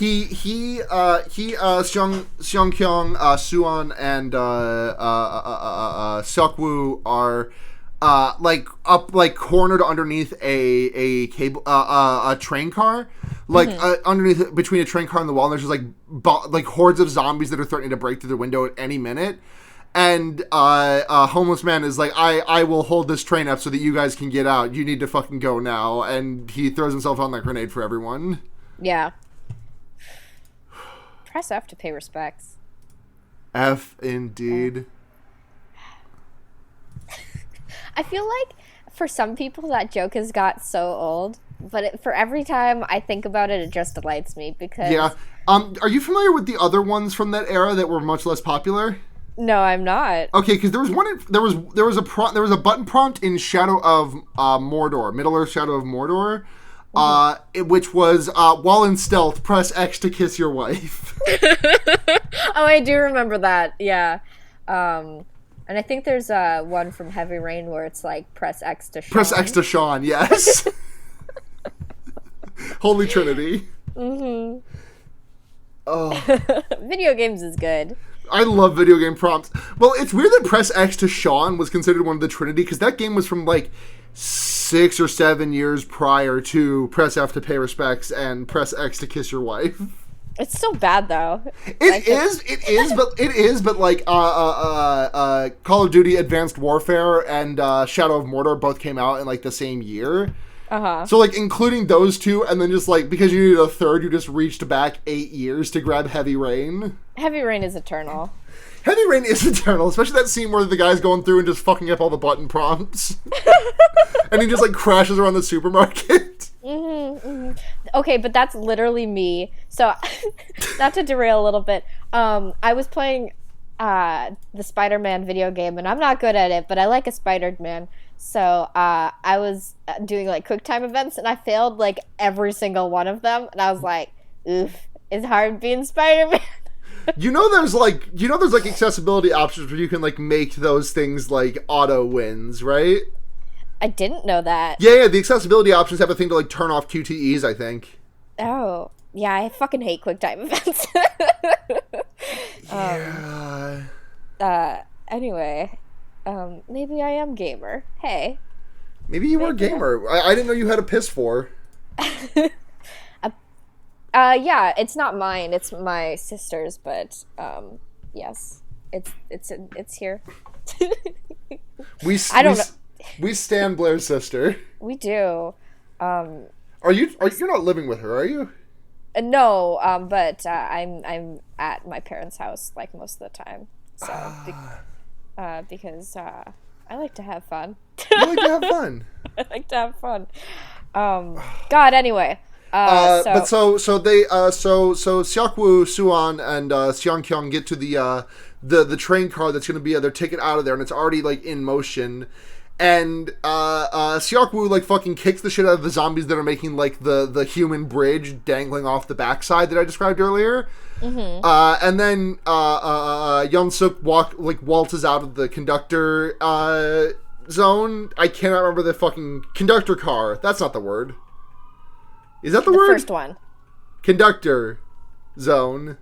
Kyung, Suwon, and Seokwoo are cornered underneath a cable a train car, underneath between a train car and the wall. And there's just like hordes of zombies that are threatening to break through the window at any minute. And homeless man is like, I will hold this train up so that you guys can get out. You need to fucking go now. And he throws himself on that grenade for everyone. Yeah. Press F to pay respects. F indeed. I feel like for some people that joke has got so old, but for every time I think about it, it just delights me because... Yeah. Are you familiar with the other ones from that era that were much less popular? No, I'm not. Okay, because there was a button prompt in Shadow of Mordor, Middle Earth Shadow of Mordor, which was while in stealth, press X to kiss your wife. Oh, I do remember that. Yeah. And I think there's one from Heavy Rain where it's like press X to Sean. Press X to Sean, yes. Holy Trinity. Mm-hmm. Oh. Video games is good. I love video game prompts. Well, it's weird that press X to Sean was considered one of the Trinity, because that game was from like 6 or 7 years prior to press F to pay respects and press X to kiss your wife. It's still bad though. It is, but like Call of Duty Advanced Warfare and Shadow of Mordor both came out in like the same year. So like including those two, and then just like because you needed a third, you just reached back 8 years to grab Heavy Rain. Heavy Rain is eternal. Heavy Rain is eternal, especially that scene where the guy's going through and just fucking up all the button prompts. And he just like crashes around the supermarket. Okay, but that's literally me. So, not to derail a little bit, I was playing the Spider-Man video game, and I'm not good at it, but I like a Spider-Man. So, I was doing like quick time events, and I failed like every single one of them, and I was like, oof. It's hard being Spider-Man. There's like accessibility options where you can like make those things like auto wins, right? I didn't know that. Yeah, the accessibility options have a thing to like turn off QTEs, I think. Oh, yeah, I fucking hate QuickTime events. Yeah. Anyway, maybe I am gamer. Hey. Maybe you were a gamer. I didn't know you had a PS4. Yeah, it's not mine. It's my sister's, but yes, it's here. We stand Blair's sister. We do. You're not living with her, are you? No, but I'm at my parents' house like most of the time. So because I like to have fun. You like to have fun. I like to have fun. God. Anyway. But Seokwoo, Suan, and Seongkyung get to the train car that's going to be their ticket out of there, and it's already like in motion. And Seokwoo like fucking kicks the shit out of the zombies that are making like the human bridge dangling off the backside that I described earlier. Mm-hmm. And then Yeon Suk waltzes out of the conductor zone. I cannot remember the fucking conductor car. That's not the word. Is that the word? The first one. Conductor zone.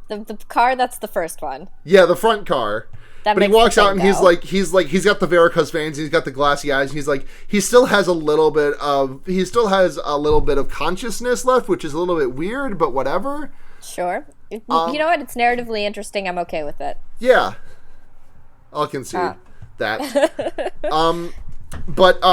The car, that's the first one. Yeah, the front car. But he walks out and he's got the varicose veins, and he's got the glassy eyes, and he still has a little bit of consciousness left, which is a little bit weird, but whatever. Sure. You know what? It's narratively interesting. I'm okay with it. Yeah. I'll concede that. But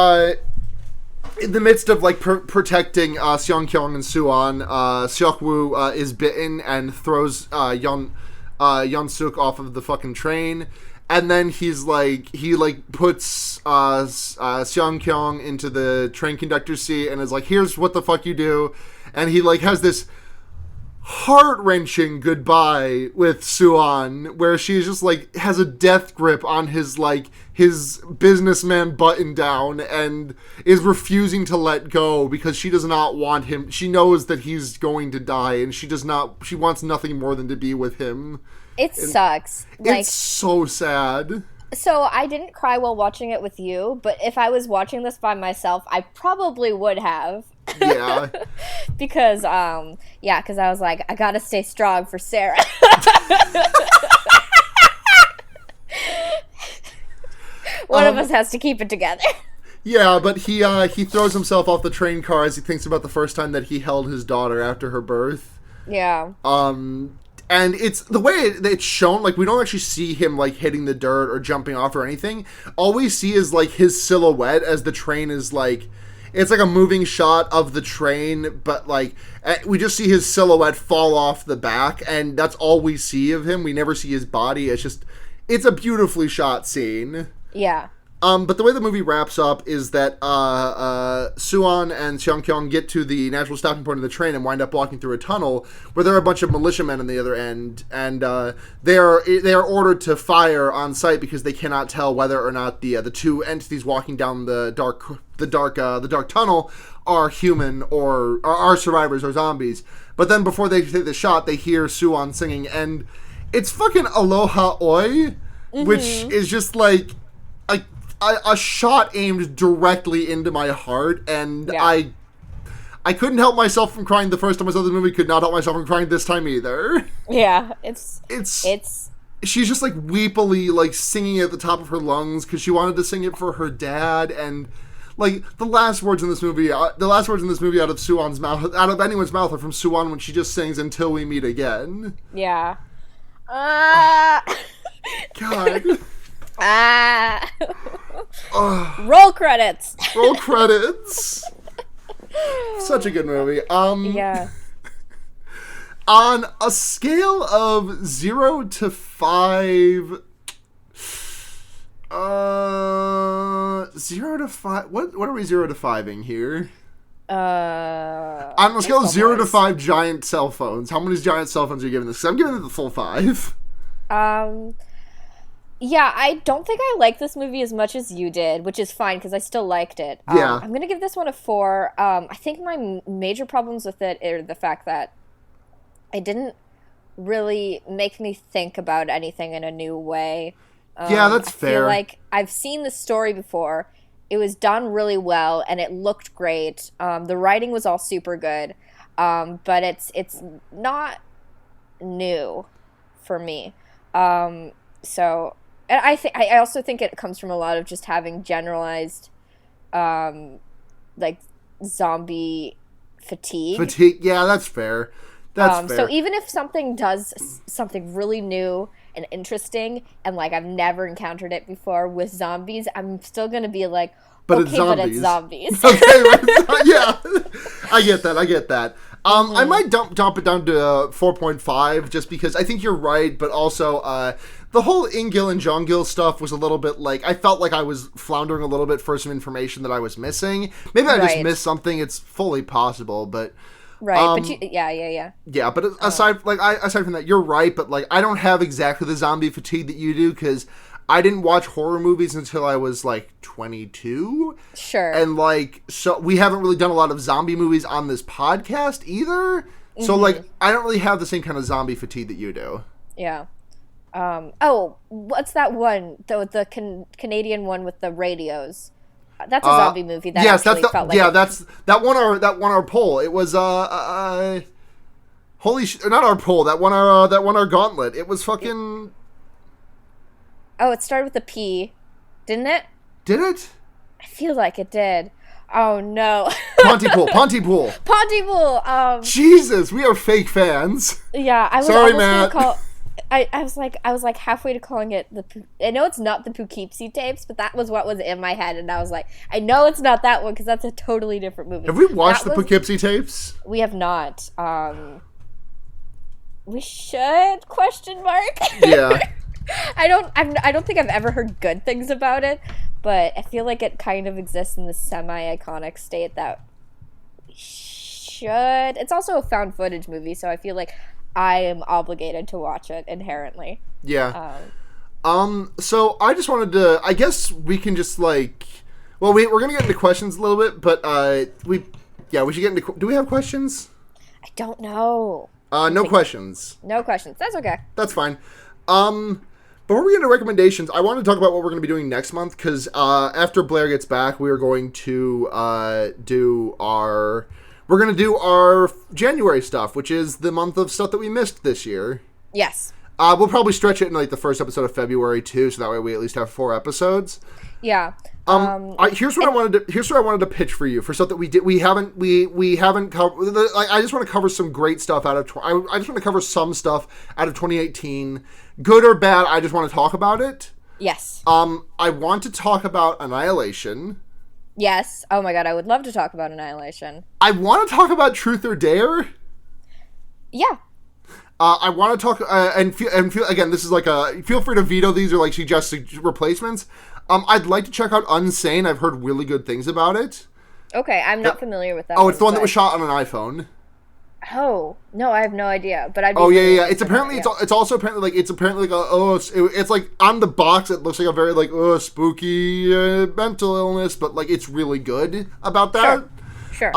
in the midst of like protecting Seongkyung and Suan, Seokwoo is bitten and throws Yeon Suk off of the fucking train, and then he puts Seongkyung into the train conductor's seat and is like, "Here's what the fuck you do," and he like has this heart-wrenching goodbye with Suan, where she just like has a death grip on his businessman button down and is refusing to let go because she does not want him. She knows that he's going to die, and she wants nothing more than to be with him. It sucks. It's so sad. So I didn't cry while watching it with you, but if I was watching this by myself, I probably would have. Yeah. Because I was like, I gotta stay strong for Sara. One of us has to keep it together. Yeah, but he throws himself off the train car as he thinks about the first time that he held his daughter after her birth. Yeah. And it's the way it's shown, like, we don't actually see him, like, hitting the dirt or jumping off or anything. All we see is, like, his silhouette as the train is, like, it's like a moving shot of the train, but, like, we just see his silhouette fall off the back, and that's all we see of him. We never see his body. It's a beautifully shot scene. Yeah. But the way the movie wraps up is that Suan and Seongkyung get to the natural stopping point of the train and wind up walking through a tunnel where there are a bunch of militiamen on the other end, and they are ordered to fire on sight because they cannot tell whether or not the two entities walking down the dark tunnel are human or are survivors or zombies. But then before they take the shot, they hear Suan singing, and it's fucking Aloha Oi, which is just like a shot aimed directly into my heart, and yeah. I couldn't help myself from crying the first time I saw the movie, could not help myself from crying this time either. Yeah, it's she's just like weepily like singing at the top of her lungs because she wanted to sing it for her dad, and like the last words in this movie out of Suan's mouth, out of anyone's mouth, are from Suan when she just sings "Until We Meet Again." Yeah. God. Roll credits. Roll credits. Such a good movie. Yeah. On a scale of 0 to 5, 0 to 5. What are we 0 to 5ing here? On a scale of 0 to 5 giant cell phones, how many giant cell phones are you giving this? 'Cause I'm giving it the full 5. Yeah, I don't think I like this movie as much as you did, which is fine because I still liked it. Yeah. I'm going to give this one a 4. I think my major problems with it are the fact that it didn't really make me think about anything in a new way. Yeah, that's fair. I feel like I've seen the story before. It was done really well, and it looked great. The writing was all super good, but it's not new for me. So, and I also think it comes from a lot of just having generalized, like zombie fatigue. Yeah, that's fair. That's fair. So even if something does something really new and interesting, and like I've never encountered it before with zombies, I'm still gonna be like, but okay, but it's zombies. Okay, yeah, I get that. I might dump it down to 4.5 just because I think you're right, but also the whole Ingil and Jongil stuff was a little bit like, I felt like I was floundering a little bit for some information that I was missing. Maybe I just missed something. It's fully possible, but. Right, but yeah. Yeah, but aside from that, you're right. But like, I don't have exactly the zombie fatigue that you do because I didn't watch horror movies until I was like 22. Sure. And like, so we haven't really done a lot of zombie movies on this podcast either. Mm-hmm. So like, I don't really have the same kind of zombie fatigue that you do. Yeah. Oh, what's that one? The Canadian one with the radios. That's a zombie movie. That yes, actually felt like that won our poll. It was holy not our poll. That won our gauntlet. It was fucking. Oh, it started with a P, didn't it? Did it? I feel like it did. Oh no. Pontypool. Jesus, we are fake fans. Yeah, I was sorry, almost Matt. gonna call. I was like halfway to calling it I know it's not the Poughkeepsie tapes, but that was what was in my head, and I was like, I know it's not that one because that's a totally different movie. Have we watched the Poughkeepsie tapes? We have not. We should ? Yeah. I don't think I've ever heard good things about it, but I feel like it kind of exists in the semi-iconic state that we should. It's also a found footage movie, so I feel like I am obligated to watch it inherently. Yeah. So I just wanted to, I guess we can just like, well, we're going to get into questions a little bit, but we should get into, do we have questions? I don't know. No questions. No questions. That's okay. That's fine. Before we get into recommendations, I want to talk about what we're going to be doing next month, because after Blair gets back, we are going to do our January stuff, which is the month of stuff that we missed this year. Yes. We'll probably stretch it in like the first episode of February too, so that way we at least have 4 episodes. Yeah. Here's what I wanted to pitch for you for stuff that we haven't covered. I just want to cover some great stuff I just want to cover some stuff out of 2018, good or bad. I just want to talk about it. Yes. I want to talk about Annihilation. Yes. Oh my god, I would love to talk about Annihilation. I want to talk about Truth or Dare. Yeah. I want to talk and feel again. This is like feel free to veto these or like suggest replacements. I'd like to check out Unsane. I've heard really good things about it. Okay, I'm not familiar with that. Oh, it's the one that was shot on an iPhone. Oh no, I have no idea. But I'd be yeah. It's apparently it's also apparently like it's like on the box. It looks like a very like spooky mental illness, but like it's really good about that. Sure.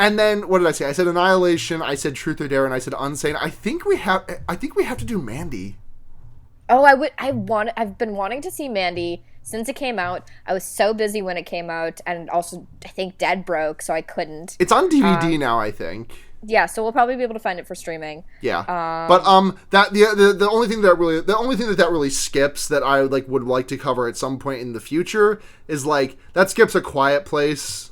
And then what did I say? I said Annihilation. I said Truth or Dare, and I said Unsane. I think we have to do Mandy. Oh, I've been wanting to see Mandy since it came out. I was so busy when it came out, and also I think Dead broke, so I couldn't. It's on DVD now, I think. Yeah, so we'll probably be able to find it for streaming. Yeah, but that the only thing that really skips that I would like to cover at some point in the future is that skips A Quiet Place.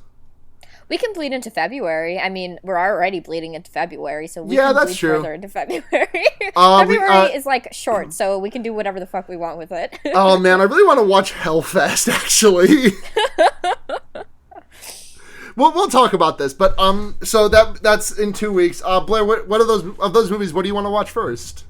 We can bleed into February. I mean, we're already bleeding into February, so we can bleed that's true. further into February. February is short, so we can do whatever the fuck we want with it. Oh man, I really want to watch Hellfest, actually. We'll talk about this, but so that's in 2 weeks. Blair, what of those movies? What do you want to watch first?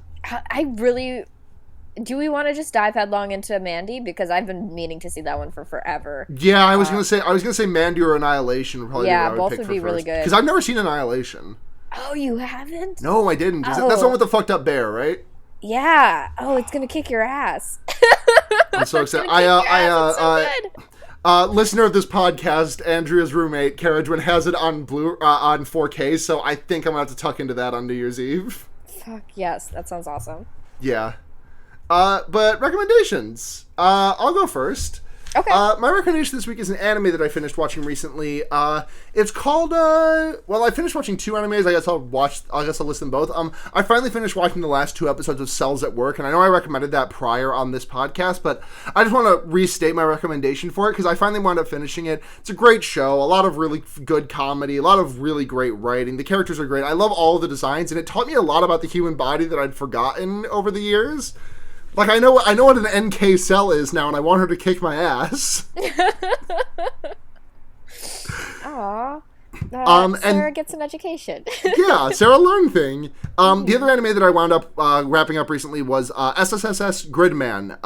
Do we want to just dive headlong into Mandy, because I've been meaning to see that one for forever. Yeah, I was gonna say Mandy or Annihilation would probably be what I would both pick would for be first. really good. Because I've never seen Annihilation. Oh, you haven't? No, I didn't. That's the one with the fucked up bear, right? Yeah. Oh, it's gonna kick your ass. I'm so excited. Listener of this podcast, Andrea's roommate, Carriagewin, has it on on 4K, so I think I'm going to have to tuck into that on New Year's Eve. Fuck, yes. That sounds awesome. Yeah. But recommendations. I'll go first. Okay. My recommendation this week is an anime that I finished watching recently. It's called, well, I finished watching 2 animes. I guess I'll list them both. I finally finished watching the last 2 episodes of Cells at Work, and I know I recommended that prior on this podcast, but I just want to restate my recommendation for it, because I finally wound up finishing it. It's a great show, a lot of really good comedy, a lot of really great writing. The characters are great. I love all of the designs, and it taught me a lot about the human body that I'd forgotten over the years. Like, I know what an NK cell is now, and I want her to kick my ass. Aww. And Sarah gets an education. Yeah, Sara learned thing. The other anime that I wound up wrapping up recently was SSSS.GRIDMAN,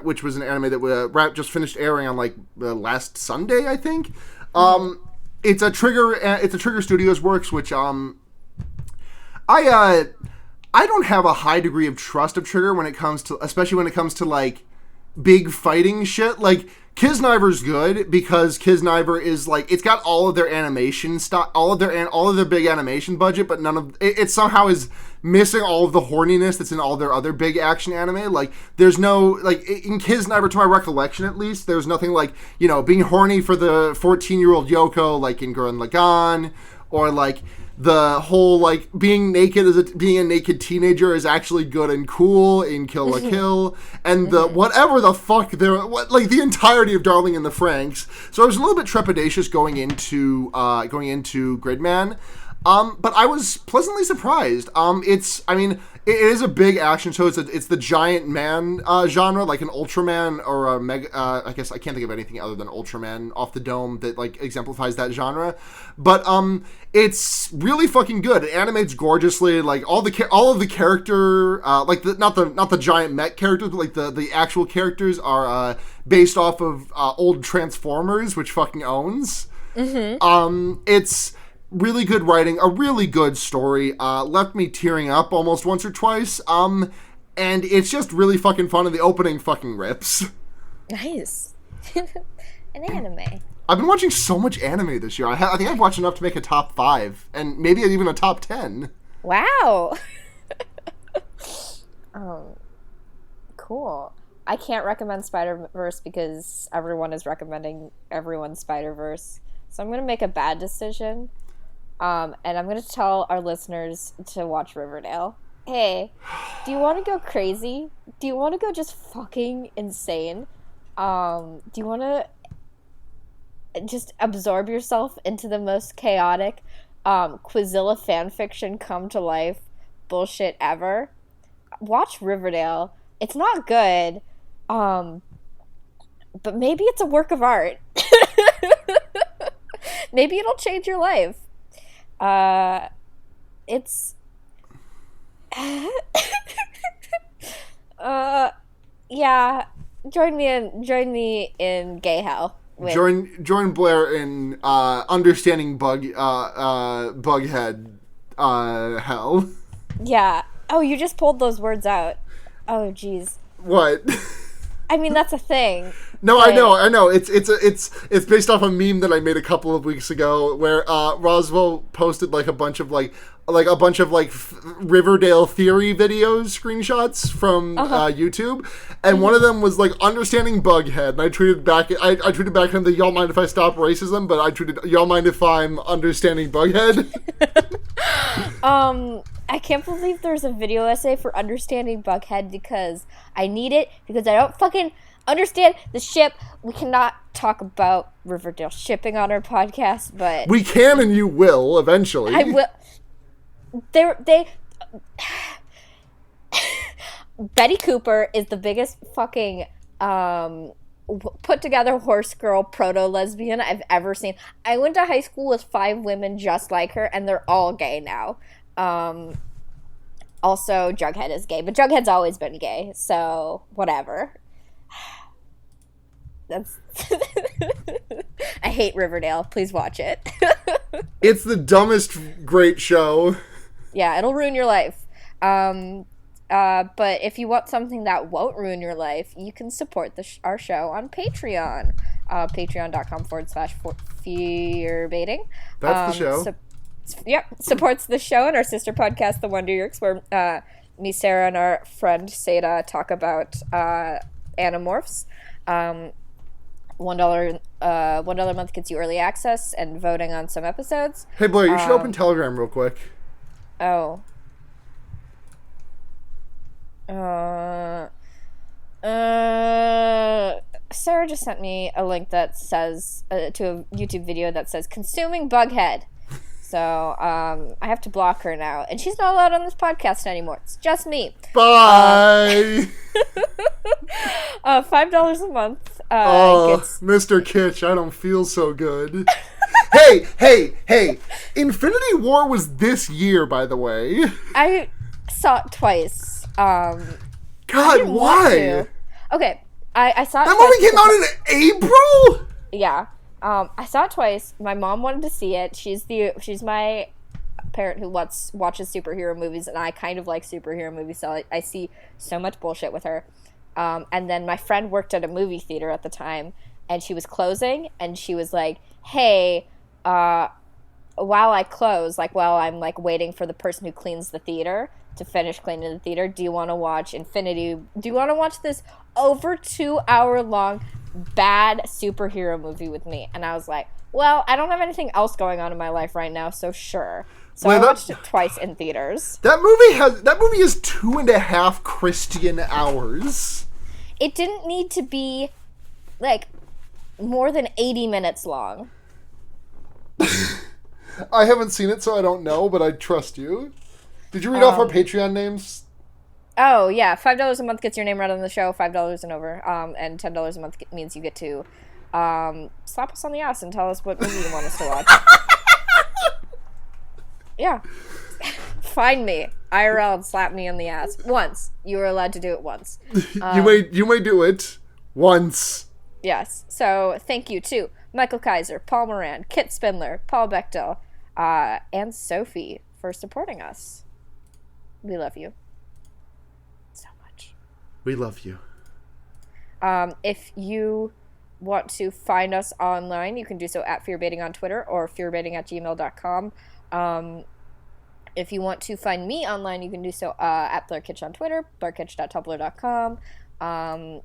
which was an anime that just finished airing on like last Sunday, I think. It's a Trigger Studios works, which I don't have a high degree of trust of Trigger especially when it comes to like big fighting shit. Like, Kiznaiver's good because Kiznaiver is like, it's got all of their animation stuff, all of their big animation budget, but none of it somehow is missing all of the horniness that's in all their other big action anime. Like, there's no, like, in Kiznaiver, to my recollection at least, there's nothing like, you know, being horny for the 14-year-old Yoko like in Gurren Lagann, or like the whole like being a naked teenager is actually good and cool in Kill la Kill, and the whatever the fuck like the entirety of Darling in the Franxx. So I was a little bit trepidatious going into Gridman. But I was pleasantly surprised. It is a big action show. It's the giant man genre, like an Ultraman or a Mega. I guess I can't think of anything other than Ultraman off the dome that like exemplifies that genre. But it's really fucking good. It animates gorgeously. Like all of the character, like not the giant mech characters, but like the actual characters are based off of old Transformers, which fucking owns. It's really good writing, a really good story, left me tearing up almost once or twice, and it's just really fucking fun, and the opening fucking rips. Nice. An anime. I've been watching so much anime this year. I think I've watched enough to make a top 5, and maybe even a top 10. Wow. Cool. I can't recommend Spider-Verse because everyone is recommending everyone's Spider-Verse, so I'm going to make a bad decision. And I'm going to tell our listeners to watch Riverdale. Hey, do you want to go crazy? Do you want to go just fucking insane? Do you want to just absorb yourself into the most chaotic Quizilla fanfiction come to life bullshit ever? Watch Riverdale. It's not good, but maybe it's a work of art. Maybe it'll change your life. It's yeah, join me in gay hell. Join Blair in understanding Bughead hell. Yeah. Oh, you just pulled those words out. Oh, jeez. What? I mean, that's a thing. No, but... I know. It's based off a meme that I made a couple of weeks ago where Roswell posted like a bunch of Riverdale theory videos, screenshots from YouTube, and one of them was like understanding Bughead, and I tweeted back at him that y'all mind if I stop racism, but I tweeted y'all mind if I'm understanding Bughead. I can't believe there's a video essay for understanding Bughead because I need it because I don't fucking understand the ship. We cannot talk about Riverdale shipping on our podcast, but we can, and you will eventually. I will. They Betty Cooper is the biggest fucking put together horse girl proto lesbian I've ever seen. I went to high school with 5 women just like her, and they're all gay now. Also, Jughead is gay, but Jughead's always been gay, so whatever. That's I hate Riverdale. Please watch it. It's the dumbest great show. Yeah, it'll ruin your life. But if you want something that won't ruin your life, you can support our show on Patreon. patreon.com/fearbaiting. That's the show. Supports the show and our sister podcast, The Wonder Yerks, where me, Sarah, and our friend Sara talk about Animorphs. $1 a month gets you early access and voting on some episodes. Hey Blair, you should open Telegram real quick. Oh. Sarah just sent me a link that says to a YouTube video that says consuming Bughead. So I have to block her now, and she's not allowed on this podcast anymore. It's just me. Bye. $5 a month. Mr. Kitsch, I don't feel so good. Hey! Infinity War was this year, by the way. I saw it twice. God, why? Okay, I saw it. That movie came out in April. Yeah. I saw it twice. My mom wanted to see it. She's my parent who watches superhero movies, and I kind of like superhero movies, so I see so much bullshit with her. And then my friend worked at a movie theater at the time, and she was closing, and she was like, "Hey, while I close, while I'm waiting for the person who cleans the theater to finish cleaning the theater, do you want to watch Infinity? Do you want to watch this over 2 hour long bad superhero movie with me?" And I was like, well, I don't have anything else going on in my life right now, so sure. So I watched it twice in theaters. That movie is 2.5 Christian hours. It didn't need to be more than 80 minutes long. I haven't seen it, so I don't know, but I trust you. Did you read off our Patreon names? Oh, yeah. $5 a month gets your name read on the show, $5 and over. And $10 a month means you get to slap us on the ass and tell us what movie you want us to watch. Yeah. Find me, IRL, and slap me on the ass. Once. You were allowed to do it once. You may do it once. Yes. So, thank you to Michael Kaiser, Paul Moran, Kit Spindler, Paul Bechtel, and Sophie for supporting us. We love you. We love you. If you want to find us online, you can do so at fearbaiting on Twitter or fearbaiting@gmail.com. If you want to find me online, you can do so at BlairKitch on Twitter, blairkitch.tumblr.com.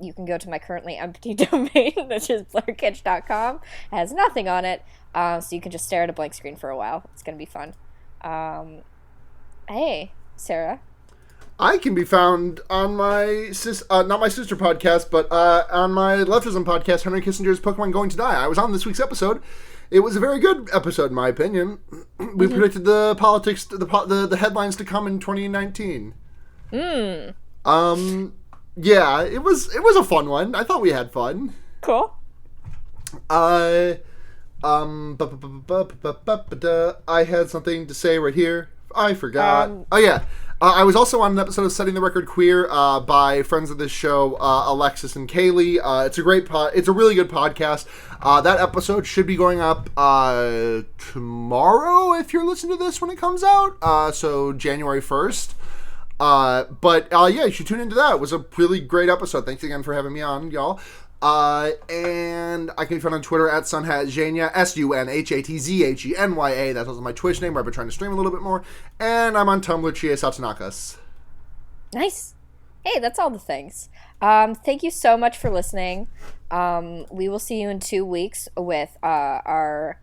You can go to my currently empty domain, which is blairkitch.com. It has nothing on it, so you can just stare at a blank screen for a while. It's going to be fun. Hey, Sarah. I can be found on my not my sister podcast, but on my Leftism podcast, Henry Kissinger's Pokemon Going to Die. I was on this week's episode. It was a very good episode, in my opinion. We predicted the politics, the headlines to come in 2019. Yeah, it was a fun one. I thought we had fun. Cool. I had something to say right here. I forgot. Oh yeah. I was also on an episode of Setting the Record Queer by friends of this show, Alexis and Kaylee. It's a really good podcast. That episode should be going up tomorrow if you're listening to this when it comes out. So January 1st. But yeah, you should tune into that. It was a really great episode. Thanks again for having me on, y'all. And I can be found on Twitter at Sunhatzhenya, SUNHATZHENYA. That's also my Twitch name where I've been trying to stream a little bit more. And I'm on Tumblr, Chie Satsunakas. Nice. Hey, that's all the things. Thank you so much for listening. We will see you in 2 weeks with our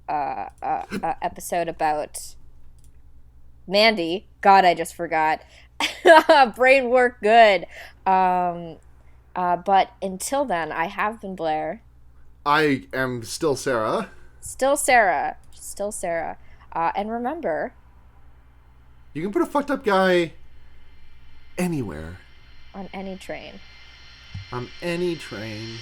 episode about Mandy. God, I just forgot. Brain work good. But until then, I have been Blair. I am still Sarah. Still Sarah. And remember... You can put a fucked up guy anywhere. On any train. On any train.